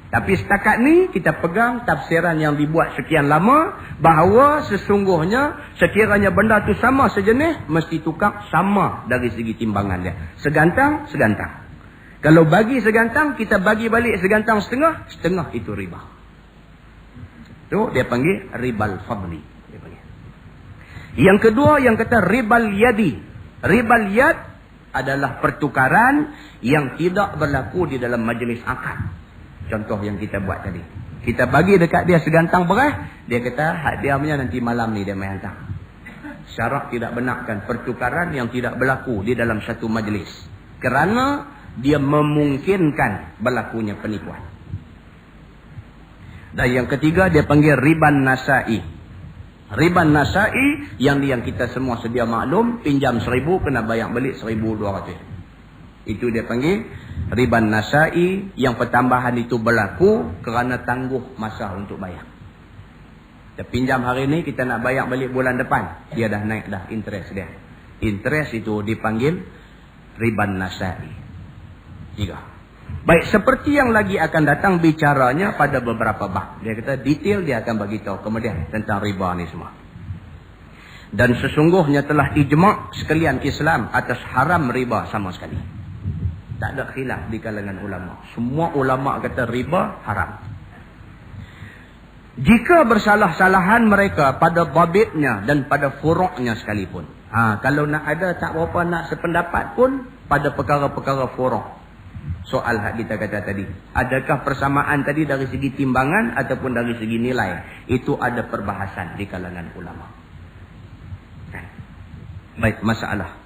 Tapi setakat ni kita pegang tafsiran yang dibuat sekian lama, bahawa sesungguhnya sekiranya benda tu sama sejenis, mesti tukar sama dari segi timbangan dia. Segantang, segantang. Kalau bagi segantang, kita bagi balik segantang setengah, setengah itu riba. Tu dia panggil ribal fadli. Dia panggil. Yang kedua yang kata ribal yadi. Ribal yad adalah pertukaran yang tidak berlaku di dalam majlis akad. Contoh yang kita buat tadi. Kita bagi dekat dia segantang beras, dia kata hak dia punya nanti malam ni dia main hantar. Syarak tidak benarkan pertukaran yang tidak berlaku di dalam satu majlis. Kerana dia memungkinkan berlakunya penipuan. Dan yang ketiga dia panggil riban nasai. Riban nasai yang kita semua sedia maklum, pinjam 1,000 kena bayar balik 1,200. Itu dia panggil riban nasai, yang pertambahan itu berlaku kerana tangguh masa untuk bayar. Kita pinjam hari ni, kita nak bayar balik bulan depan, dia dah naik dah interest dia. Interest itu dipanggil riban nasai. 3. Baik, seperti yang lagi akan datang bicaranya pada beberapa bab. Dia kata detail dia akan bagi tahu kemudian tentang riba ni semua. Dan sesungguhnya telah ijma' sekalian Islam atas haram riba sama sekali. Tak ada khilaf di kalangan ulama. Semua ulama kata riba haram. Jika bersalah-salahan mereka pada babitnya dan pada furuknya sekalipun. Kalau nak ada tak berapa nak sependapat pun pada perkara-perkara furuk. Soal hak kita kata tadi. Adakah persamaan tadi dari segi timbangan ataupun dari segi nilai? Itu ada perbahasan di kalangan ulama. Baik, masalah.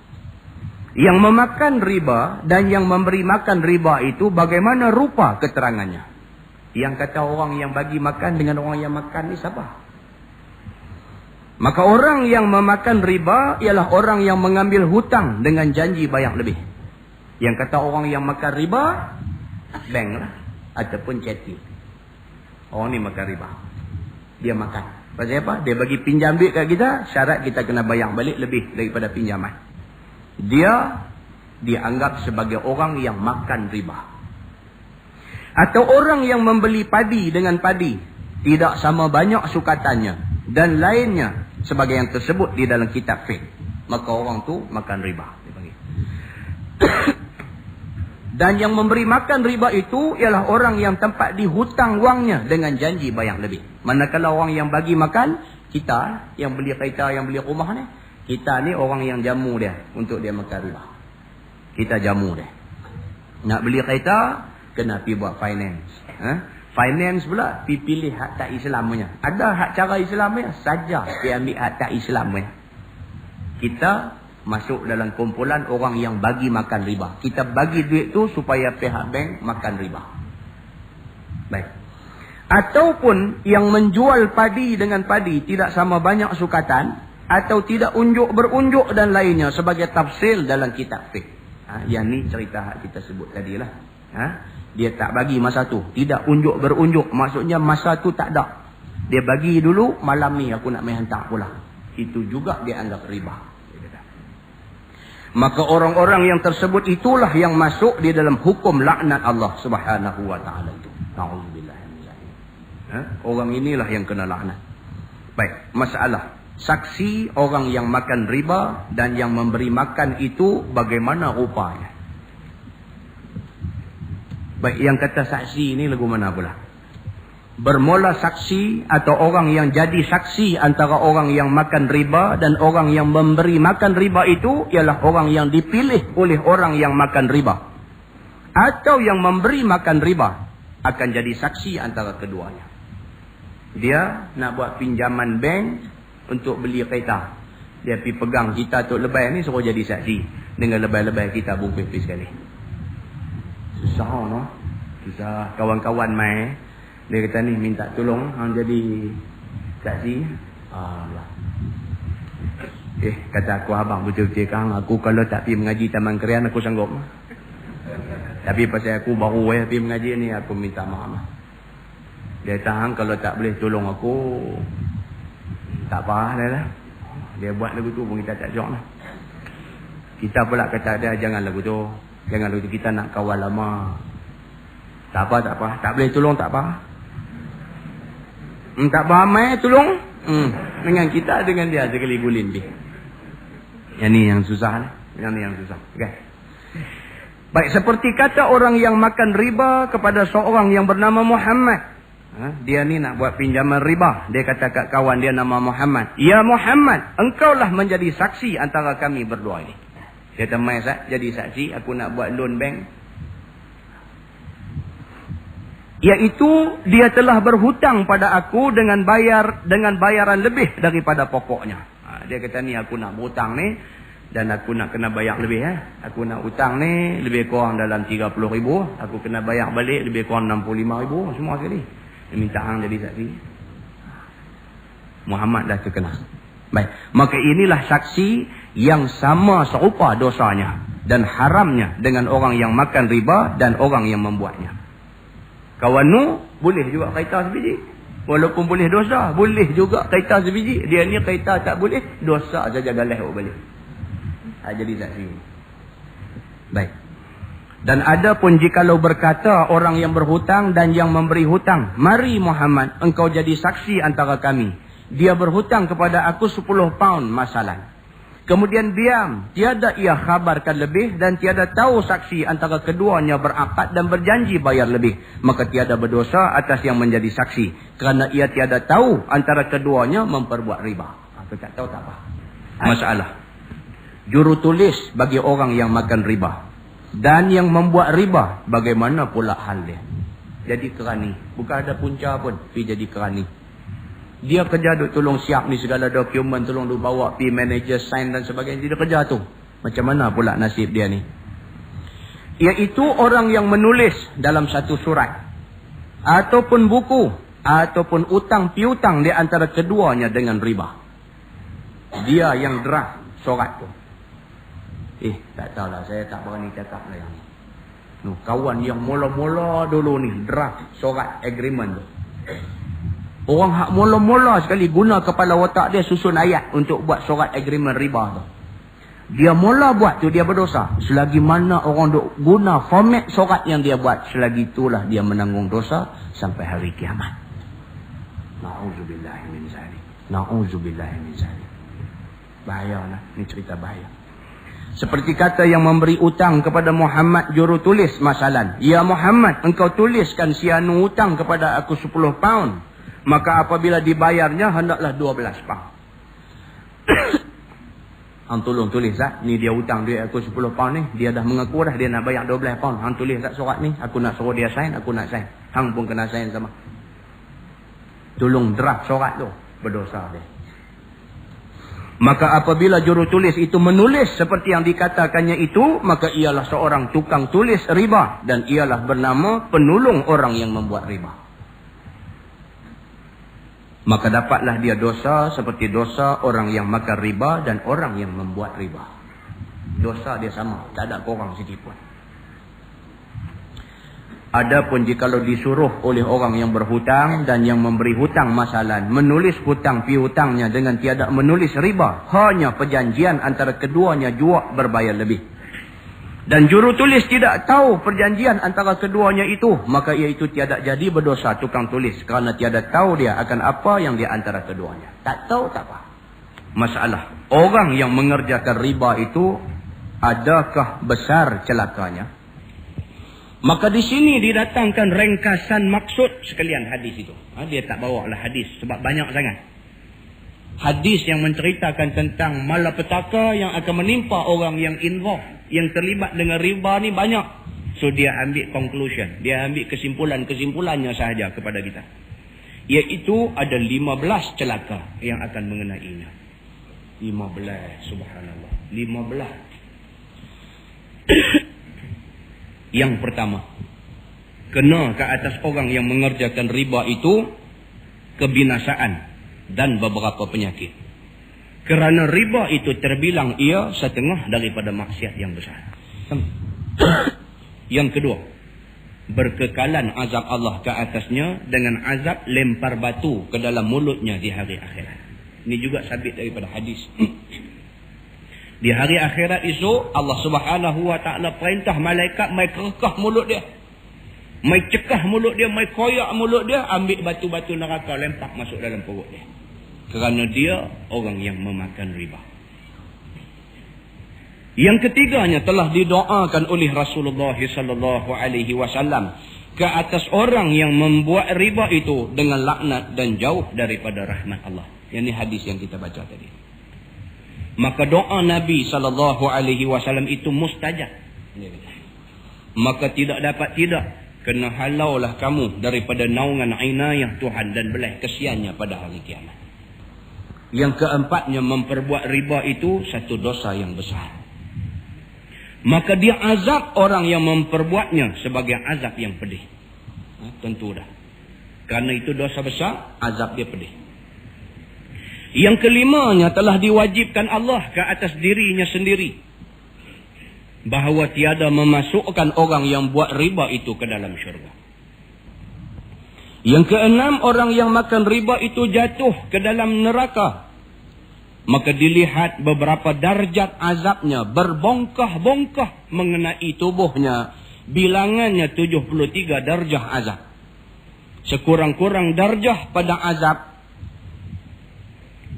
Yang memakan riba dan yang memberi makan riba itu bagaimana rupa keterangannya? Yang kata orang yang bagi makan dengan orang yang makan ni siapa? Maka orang yang memakan riba ialah orang yang mengambil hutang dengan janji bayar lebih. Yang kata orang yang makan riba, bank lah. Ataupun ceti. Orang ni makan riba. Dia makan. Pasal apa? Dia bagi pinjam duit kat kita, syarat kita kena bayar balik lebih daripada pinjaman. Dia dianggap sebagai orang yang makan riba. Atau orang yang membeli padi dengan padi, tidak sama banyak sukatannya dan lainnya sebagai yang tersebut di dalam kitab fiqh, maka orang tu makan riba. Dan yang memberi makan riba itu ialah orang yang tempat dihutang wangnya dengan janji bayar lebih. Manakala orang yang bagi makan, kita yang beli kereta, yang beli rumah ni, kita ni orang yang jamu dia untuk dia makan riba. Kita jamu dia. Nak beli kereta, kena pergi buat finance. Finance pula, pergi pilih hak tak Islam punya. Ada hak cara Islam punya, saja pergi ambil hak tak Islam punya. Kita masuk dalam kumpulan orang yang bagi makan riba. Kita bagi duit tu supaya pihak bank makan riba. Baik. Ataupun yang menjual padi dengan padi tidak sama banyak sukatan, atau tidak unjuk berunjuk dan lainnya sebagai tafsil dalam kitab fiqh. Yang ni cerita kita sebut tadilah. Dia tak bagi masa tu, tidak unjuk berunjuk, maksudnya masa tu tak ada. Dia bagi dulu, malam ni aku nak main hantar pula. Itu juga dia anggap riba. Maka orang-orang yang tersebut itulah yang masuk di dalam hukum laknat Allah Subhanahu wa taala itu. Nauzubillah. Orang inilah yang kena laknat. Baik, masalah saksi orang yang makan riba dan yang memberi makan itu bagaimana rupanya? Baik, yang kata saksi ini lagu mana pula? Bermula saksi atau orang yang jadi saksi antara orang yang makan riba dan orang yang memberi makan riba itu ialah orang yang dipilih oleh orang yang makan riba. Atau yang memberi makan riba akan jadi saksi antara keduanya. Dia nak buat pinjaman bank untuk beli kereta. Dia pergi pegang kita tu lebay ni, suruh jadi saksi. Dengan lebay-lebay kita bungkit sekali. Susah no? Susah. Kawan-kawan mai, dia kata ni minta tolong hang jadi saksi. Allah. Kata aku, abang betul-betul kang, aku kalau tak pergi mengaji Taman Kerian aku sanggup. Tapi pasal aku baru pergi mengaji ni, aku minta maaf. Dia tahan kalau tak boleh tolong aku, tak apa lah. Dia buat lagu tu pun kita tak jok lah. Kita pula kata dia jangan lagu tu. Jangan lagu tu, kita nak kawal lama. Tak apa, tak apa. Tak boleh tolong, tak apa. Tak apa, mai tolong. Dengan kita, dengan dia sekali gulin dia. Yang ni yang susah lah. Yang ni yang susah. Okay. Baik, seperti kata orang yang makan riba kepada seorang yang bernama Muhammad. Dia ni nak buat pinjaman riba. Dia kata kat kawan dia nama Muhammad. Ya Muhammad, engkaulah menjadi saksi antara kami berdua ini. Dia kata, mai jadi saksi, aku nak buat loan bank. Iaitu dia telah berhutang pada aku dengan bayaran lebih daripada pokoknya. Dia kata ni aku nak berhutang ni dan aku nak kena bayar lebih. Aku nak hutang ni lebih kurang dalam 30,000. Aku kena bayar balik lebih kurang 65,000 semua sekali. Dia minta hang jadi saksi. Muhammad dah terkena. Baik, maka inilah saksi yang sama serupa dosanya dan haramnya dengan orang yang makan riba dan orang yang membuatnya. Kawan nu boleh juga kereta sebiji. Walaupun boleh dosa, boleh juga kereta sebiji. Dia ni kereta tak boleh, dosa saja galah balik. Jadi saksi. Baik. Dan ada pun jikalau berkata orang yang berhutang dan yang memberi hutang, mari Muhammad, engkau jadi saksi antara kami. Dia berhutang kepada aku 10 pound masalah. Kemudian diam, tiada ia khabarkan lebih dan tiada tahu saksi antara keduanya berakad dan berjanji bayar lebih. Maka tiada berdosa atas yang menjadi saksi. Kerana ia tiada tahu antara keduanya memperbuat riba. Aku tak tahu tak apa. Masalah. Jurutulis bagi orang yang makan riba. Dan yang membuat riba, bagaimana pula hal dia? Jadi kerani. Bukan ada punca pun, pergi jadi kerani. Dia kerja duk tolong siap ni segala dokumen, tolong duk bawa pergi manager sign dan sebagainya. Dia kerja tu. Macam mana pula nasib dia ni? Iaitu orang yang menulis dalam satu surat. Ataupun buku. Ataupun utang piutang di antara keduanya dengan riba. Dia yang draft surat tu. Tak tahulah, saya tak berani cakap lah yang ni. Kawan yang mula-mula dulu ni draft surat agreement tu. Orang hak mula-mula sekali guna kepala otak dia susun ayat untuk buat surat agreement riba tu. Dia mula buat tu dia berdosa. Selagi mana orang duk guna format surat yang dia buat, selagi itulah dia menanggung dosa sampai hari kiamat. Na'udzubillahi min zalik. Na'udzubillahi min zalik. Bahaya lah, ni cerita bahaya. Seperti kata yang memberi utang kepada Muhammad jurutulis masalan. Ya Muhammad, engkau tuliskan si anu utang kepada aku 10 pound. Maka apabila dibayarnya, hendaklah 12 pound. Hang tolong tulis tak? Ni dia utang duit aku 10 pound ni. Dia dah mengaku dah dia nak bayar 12 pound. Hang tulis tak surat ni? Aku nak suruh dia sign, aku nak sign. Hang pun kena sign sama. Tolong draft surat tu. Berdosa dia. Maka apabila jurutulis itu menulis seperti yang dikatakannya itu, maka ialah seorang tukang tulis riba dan ialah bernama penulung orang yang membuat riba. Maka dapatlah dia dosa seperti dosa orang yang makan riba dan orang yang membuat riba. Dosa dia sama, tak ada korang sikit pun. Adapun jikalau disuruh oleh orang yang berhutang dan yang memberi hutang masalan menulis hutang piutangnya dengan tiada menulis riba, hanya perjanjian antara keduanya jua berbayar lebih. Dan jurutulis tidak tahu perjanjian antara keduanya itu, maka ia itu tiada jadi berdosa tukang tulis kerana tiada tahu dia akan apa yang di antara keduanya. Tak tahu tak apa. Masalah, orang yang mengerjakan riba itu adakah besar celakanya? Maka di sini didatangkan ringkasan maksud sekalian hadis itu. Dia tak bawa lah hadis sebab banyak sangat. Hadis yang menceritakan tentang malapetaka yang akan menimpa orang yang involved, yang terlibat dengan riba ni banyak. So dia ambil conclusion, dia ambil kesimpulan-kesimpulannya sahaja kepada kita. Iaitu ada 15 celaka yang akan mengenainya. 15, subhanallah. 15. Yang pertama, kena ke atas orang yang mengerjakan riba itu kebinasaan dan beberapa penyakit. Kerana riba itu terbilang ia setengah daripada maksiat yang besar. Yang kedua, berkekalan azab Allah ke atasnya dengan azab lempar batu ke dalam mulutnya di hari akhirat. Ini juga sabit daripada hadis. Di hari akhirat esok, Allah Subhanahu wa ta'ala perintah malaikat mai kerekah mulut dia. Mai cekah mulut dia, mai koyak mulut dia, ambil batu-batu neraka lempak masuk dalam perut dia. Kerana dia orang yang memakan riba. Yang ketiganya telah didoakan oleh Rasulullah sallallahu alaihi wasallam ke atas orang yang membuat riba itu dengan laknat dan jauh daripada rahmat Allah. Yang ini hadis yang kita baca tadi. Maka doa Nabi SAW itu mustajab. Maka tidak dapat tidak. Kena halaulah kamu daripada naungan inayah Tuhan dan belah kesiannya pada hari kiamat. Yang keempatnya, memperbuat riba itu satu dosa yang besar. Maka dia azab orang yang memperbuatnya sebagai azab yang pedih. Tentu dah. Kerana itu dosa besar, azab dia pedih. Yang kelimanya, telah diwajibkan Allah ke atas dirinya sendiri bahawa tiada memasukkan orang yang buat riba itu ke dalam syurga. Yang keenam, orang yang makan riba itu jatuh ke dalam neraka. Maka dilihat beberapa darjat azabnya berbongkah-bongkah mengenai tubuhnya. Bilangannya 73 darjah azab. Sekurang-kurang darjah pada azab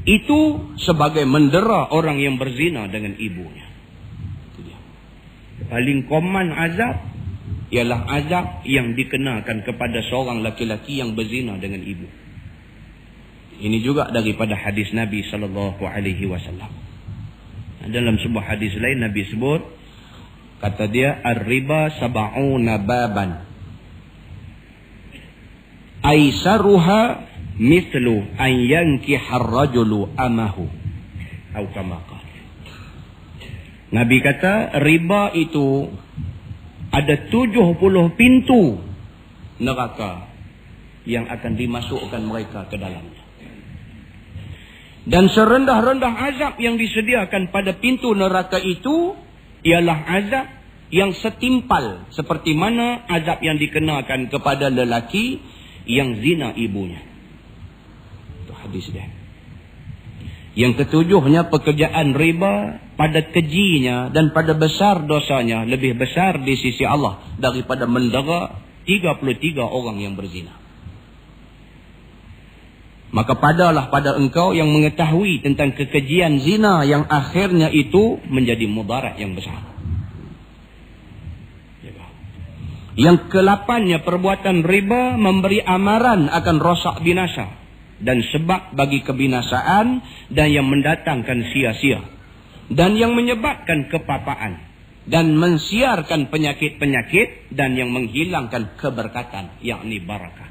itu sebagai mendera orang yang berzina dengan ibunya. Paling common azab ialah azab yang dikenakan kepada seorang laki-laki yang berzina dengan ibu. Ini juga daripada hadis Nabi SAW. Dalam sebuah hadis lain Nabi sebut, kata dia, ar-riba sab'una baban aisaruha mithlu an yankihar rajulu amahu atau kama qala. Nabi kata riba itu ada 70 pintu neraka yang akan dimasukkan mereka ke dalamnya. Dan serendah-rendah azab yang disediakan pada pintu neraka itu ialah azab yang setimpal seperti mana azab yang dikenakan kepada lelaki yang zina ibunya. Hadis dia. Yang ketujuhnya, pekerjaan riba pada kejinya dan pada besar dosanya lebih besar di sisi Allah daripada mendera 33 orang yang berzina. Maka padalah pada engkau yang mengetahui tentang kekejian zina yang akhirnya itu menjadi mudarat yang besar. Yang ke-8nya, perbuatan riba memberi amaran akan rosak binasa dan sebab bagi kebinasaan dan yang mendatangkan sia-sia dan yang menyebabkan kepapaan dan mensiarkan penyakit-penyakit dan yang menghilangkan keberkatan, yakni barakah.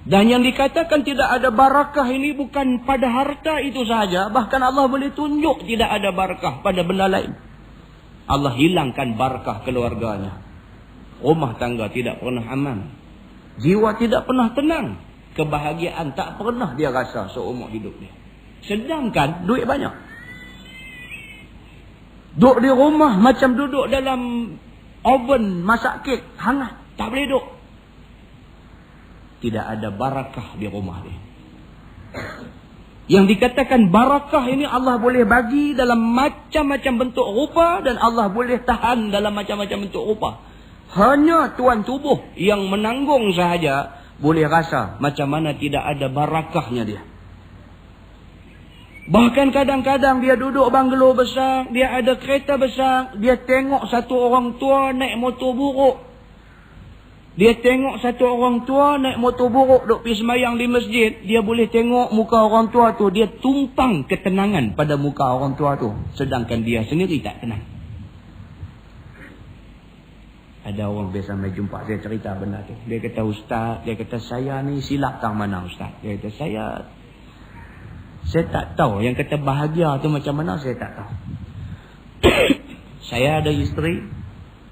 Dan yang dikatakan tidak ada barakah ini bukan pada harta itu sahaja. Bahkan Allah boleh tunjuk tidak ada barakah pada benda lain. Allah hilangkan barakah keluarganya. Rumah tangga tidak pernah aman. Jiwa tidak pernah tenang. Kebahagiaan tak pernah dia rasa seumur hidup dia. Sedangkan duit banyak. Duduk di rumah macam duduk dalam oven masak kek hangat. Tak boleh duduk. Tidak ada barakah di rumah dia. Yang dikatakan barakah ini Allah boleh bagi dalam macam-macam bentuk rupa. Dan Allah boleh tahan dalam macam-macam bentuk rupa. Hanya tuan tubuh yang menanggung sahaja boleh rasa macam mana tidak ada barakahnya dia. Bahkan kadang-kadang dia duduk banglo besar. Dia ada kereta besar. Dia tengok satu orang tua naik motor buruk. Dia tengok satu orang tua naik motor buruk duk pergi sembahyang di masjid. Dia boleh tengok muka orang tua tu. Dia tumpang ketenangan pada muka orang tua tu. Sedangkan dia sendiri tak tenang. Ada orang biasa mai jumpa saya cerita benda tu. Dia kata, ustaz, dia kata saya ni silap tang mana ustaz. Dia kata saya tak tahu. Yang kata bahagia tu macam mana saya tak tahu. Saya ada isteri.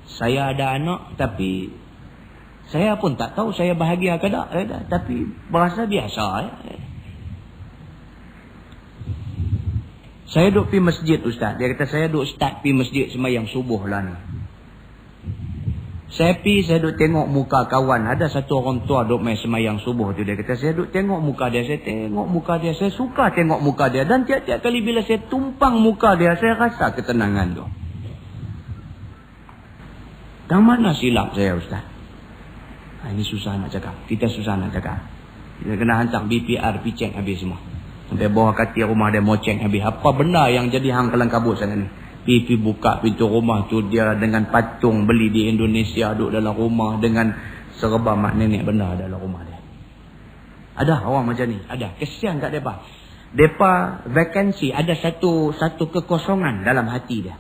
Saya ada anak. Tapi saya pun tak tahu saya bahagia ke tak. Tapi berasa biasa. Saya duduk pergi masjid ustaz. Dia kata saya duduk start pergi masjid sembahyang subuh lah ni. Saya pergi, saya duduk tengok muka kawan. Ada satu orang tua duduk main sembahyang subuh tu. Dia kata saya duduk tengok muka dia. Saya tengok muka dia. Saya suka tengok muka dia. Dan tiap-tiap kali bila saya tumpang muka dia, saya rasa ketenangan tu. Dan mana silap saya ustaz? Ini susah nak cakap. Kita susah nak cakap. Kita kena hantar BPR, picek habis semua. Sampai bawah kaki rumah dia moceng habis. Apa benda yang jadi hang kelang kabut sana ni? Pipi buka pintu rumah tu dia dengan patung beli di Indonesia duduk dalam rumah dengan serba mak nenek benda dalam rumah dia. Ada orang macam ni, ada. Kesian kat depa. Depa vacancy, ada satu kekosongan dalam hati dia.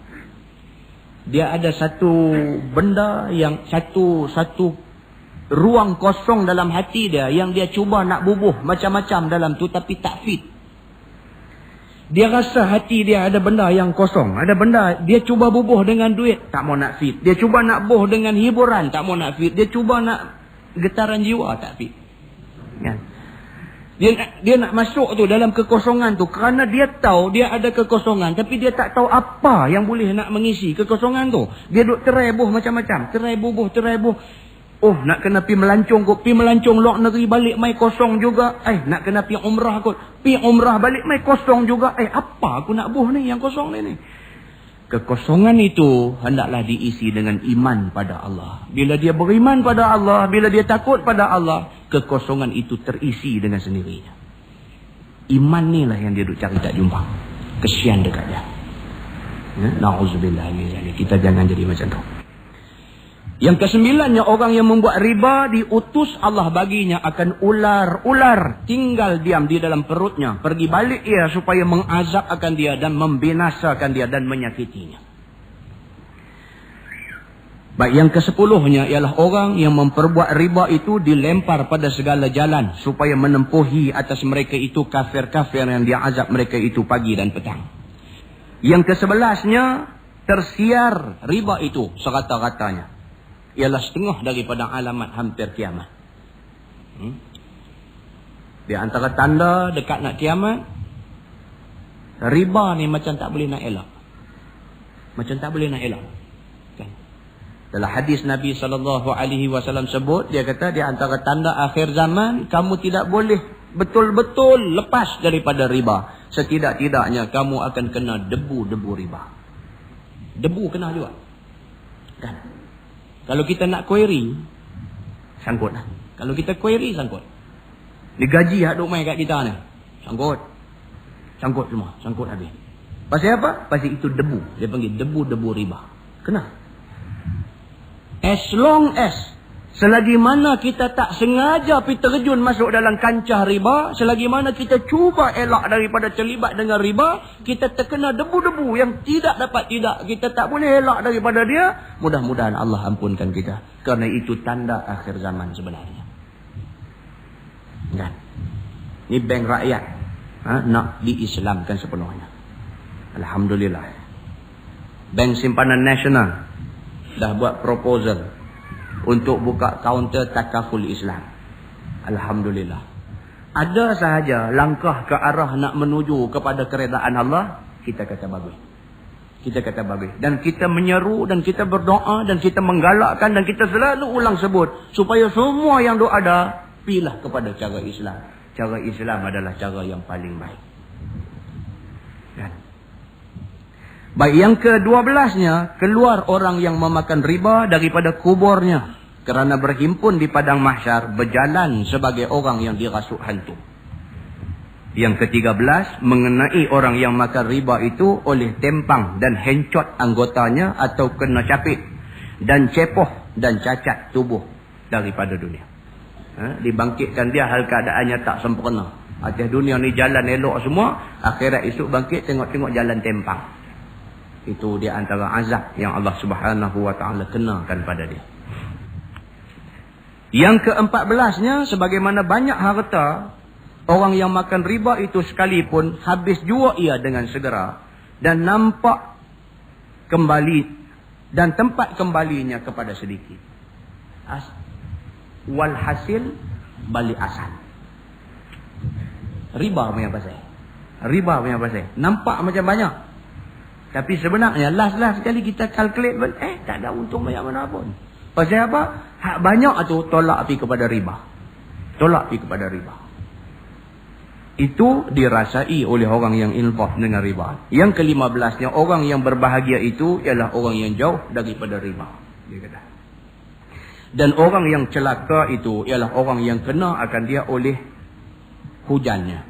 Dia ada satu benda yang satu ruang kosong dalam hati dia yang dia cuba nak bubuh macam-macam dalam tu tapi tak fit. Dia rasa hati dia ada benda yang kosong. Ada benda dia cuba bubuh dengan duit, tak mau nak fit. Dia cuba nak bubuh dengan hiburan, tak mau nak fit. Dia cuba nak getaran jiwa, tak fit. Kan? Dia nak masuk tu dalam kekosongan tu kerana dia tahu dia ada kekosongan tapi dia tak tahu apa yang boleh nak mengisi kekosongan tu. Dia duk terebuh macam-macam, terebuh. Oh, nak kena pergi melancong kot. Pergi melancong luar negeri balik mai kosong juga. Nak kena pergi umrah kot. Pergi umrah balik mai kosong juga. Apa aku nak buh ni yang kosong ni? Kekosongan itu hendaklah diisi dengan iman pada Allah. Bila dia beriman pada Allah, bila dia takut pada Allah, kekosongan itu terisi dengan sendirinya. Iman ni lah yang dia duk cari tak jumpa. Kesian dekat dia. Na'udzubillah. Kita jangan jadi macam tu. Yang kesembilannya, orang yang membuat riba diutus Allah baginya akan ular tinggal diam di dalam perutnya. Pergi balik ia supaya mengazab akan dia dan membinasakan dia dan menyakitinya. Baik, yang ke-10-nya ialah orang yang memperbuat riba itu dilempar pada segala jalan supaya menempuhi atas mereka itu kafir-kafir yang dia azab mereka itu pagi dan petang. Yang ke-11-nya tersiar riba itu serata-ratanya. Ialah setengah daripada alamat hampir kiamat. Di antara tanda dekat nak kiamat, riba ni macam tak boleh nak elak. Macam tak boleh nak elak. Kan? Dalam hadis Nabi SAW sebut, dia kata di antara tanda akhir zaman, kamu tidak boleh betul-betul lepas daripada riba. Setidak-tidaknya kamu akan kena debu-debu riba. Debu kena juga. Kan? Kalau kita nak query, sangkut lah. Kalau kita query, sangkut. Dia gaji hak duk main kat kita ni. Sangkut. Sangkut semua. Sangkut habis. Pasal apa? Pasal itu debu. Dia panggil debu-debu riba. Kena. As long as, selagi mana kita tak sengaja pergi terjun masuk dalam kancah riba, selagi mana kita cuba elak daripada terlibat dengan riba, kita terkena debu-debu yang tidak dapat kita tak boleh elak daripada dia. Mudah-mudahan Allah ampunkan kita. Kerana itu tanda akhir zaman sebenarnya. Kan? Ini bank rakyat. Nak diislamkan sepenuhnya. Alhamdulillah. Bank Simpanan Nasional dah buat proposal untuk buka kaunter takaful Islam. Alhamdulillah. Ada sahaja langkah ke arah nak menuju kepada keredaan Allah, kita kata bagus. Kita kata bagus. Dan kita menyeru dan kita berdoa dan kita menggalakkan dan kita selalu ulang sebut supaya semua yang doa ada, pilih kepada cara Islam. Cara Islam adalah cara yang paling baik. Kan? Baik, yang ke-12-nya, keluar orang yang memakan riba daripada kuburnya kerana berhimpun di padang mahsyar, berjalan sebagai orang yang dirasuk hantu. Yang ke-13, mengenai orang yang makan riba itu oleh tempang dan hencot anggotanya atau kena capit dan cepoh dan cacat tubuh daripada dunia. Dibangkitkan dia hal keadaannya tak sempurna. Atas dunia ni jalan elok semua, akhirat esok bangkit tengok-tengok jalan tempang. Itu di antara azab yang Allah Subhanahu wa taala kenakan pada dia. Yang ke-14-nya, sebagaimana banyak harta, orang yang makan riba itu sekalipun habis jua ia dengan segera dan nampak kembali dan tempat kembalinya kepada sedikit. Walhasil balik asal. Riba punya pasal. Riba punya pasal. Nampak macam banyak. Tapi sebenarnya last sekali kita calculate pun tak ada untung banyak mana pun. Pasal apa? Hak banyak tu tolak pergi kepada riba. Tolak pergi kepada riba. Itu dirasai oleh orang yang involved dengan riba. Yang ke-15-nya, orang yang berbahagia itu ialah orang yang jauh daripada riba. Dia kata. Dan orang yang celaka itu ialah orang yang kena akan dia oleh hujannya.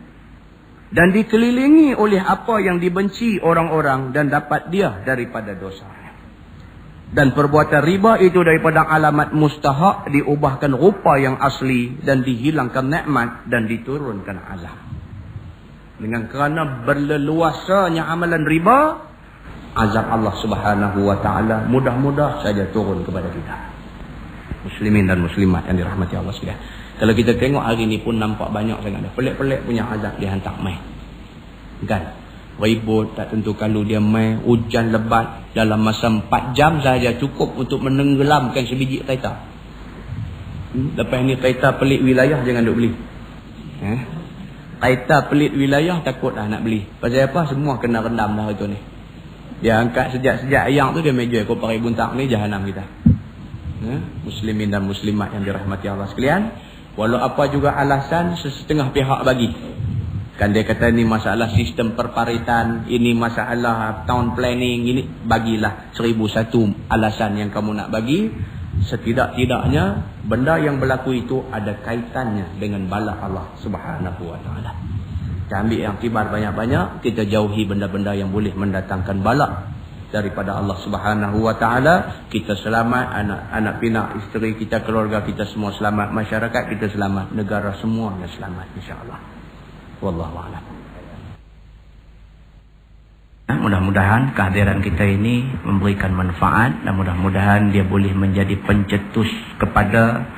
Dan dikelilingi oleh apa yang dibenci orang-orang dan dapat dia daripada dosa. Dan perbuatan riba itu daripada alamat mustahak diubahkan rupa yang asli dan dihilangkan nikmat dan diturunkan azab. Dengan kerana berleluasanya amalan riba, azab Allah Subhanahu wa taala mudah-mudah saja turun kepada kita. Muslimin dan muslimat yang dirahmati Allah sekalian. Kalau kita tengok hari ni pun nampak banyak sangat. Pelik-pelik punya azab dihantar mai. Kan? Ribut tak tentu kalau dia mai, hujan lebat dalam masa 4 jam saja cukup untuk menenggelamkan sebiji kereta. Lepas ni kereta pelik wilayah jangan duk beli. Kereta pelik wilayah takutlah nak beli. Pasal apa? Semua kena rendam dah itu ni. Dia angkat sejak-sejak ayang tu dia meja kau pakai buntak ni jahanam kita. Muslimin dan muslimat yang dirahmati Allah sekalian, walau apa juga alasan setengah pihak bagi. Kan dia kata ni masalah sistem perparitan, ini masalah town planning, ini bagilah 1001 alasan yang kamu nak bagi. Setidak-tidaknya benda yang berlaku itu ada kaitannya dengan bala Allah Subhanahu wa taala. Kita ambil yang tibar banyak-banyak, kita jauhi benda-benda yang boleh mendatangkan bala daripada Allah Subhanahu wa taala. Kita selamat, anak-anak pinak, isteri kita, keluarga kita semua selamat, masyarakat kita selamat, negara semuanya selamat insya-Allah. Wallahu a'lam. Mudah-mudahan kehadiran kita ini memberikan manfaat dan mudah-mudahan dia boleh menjadi pencetus kepada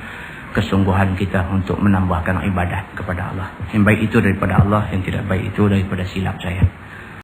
kesungguhan kita untuk menambahkan ibadat kepada Allah. Yang baik itu daripada Allah, yang tidak baik itu daripada silap saya.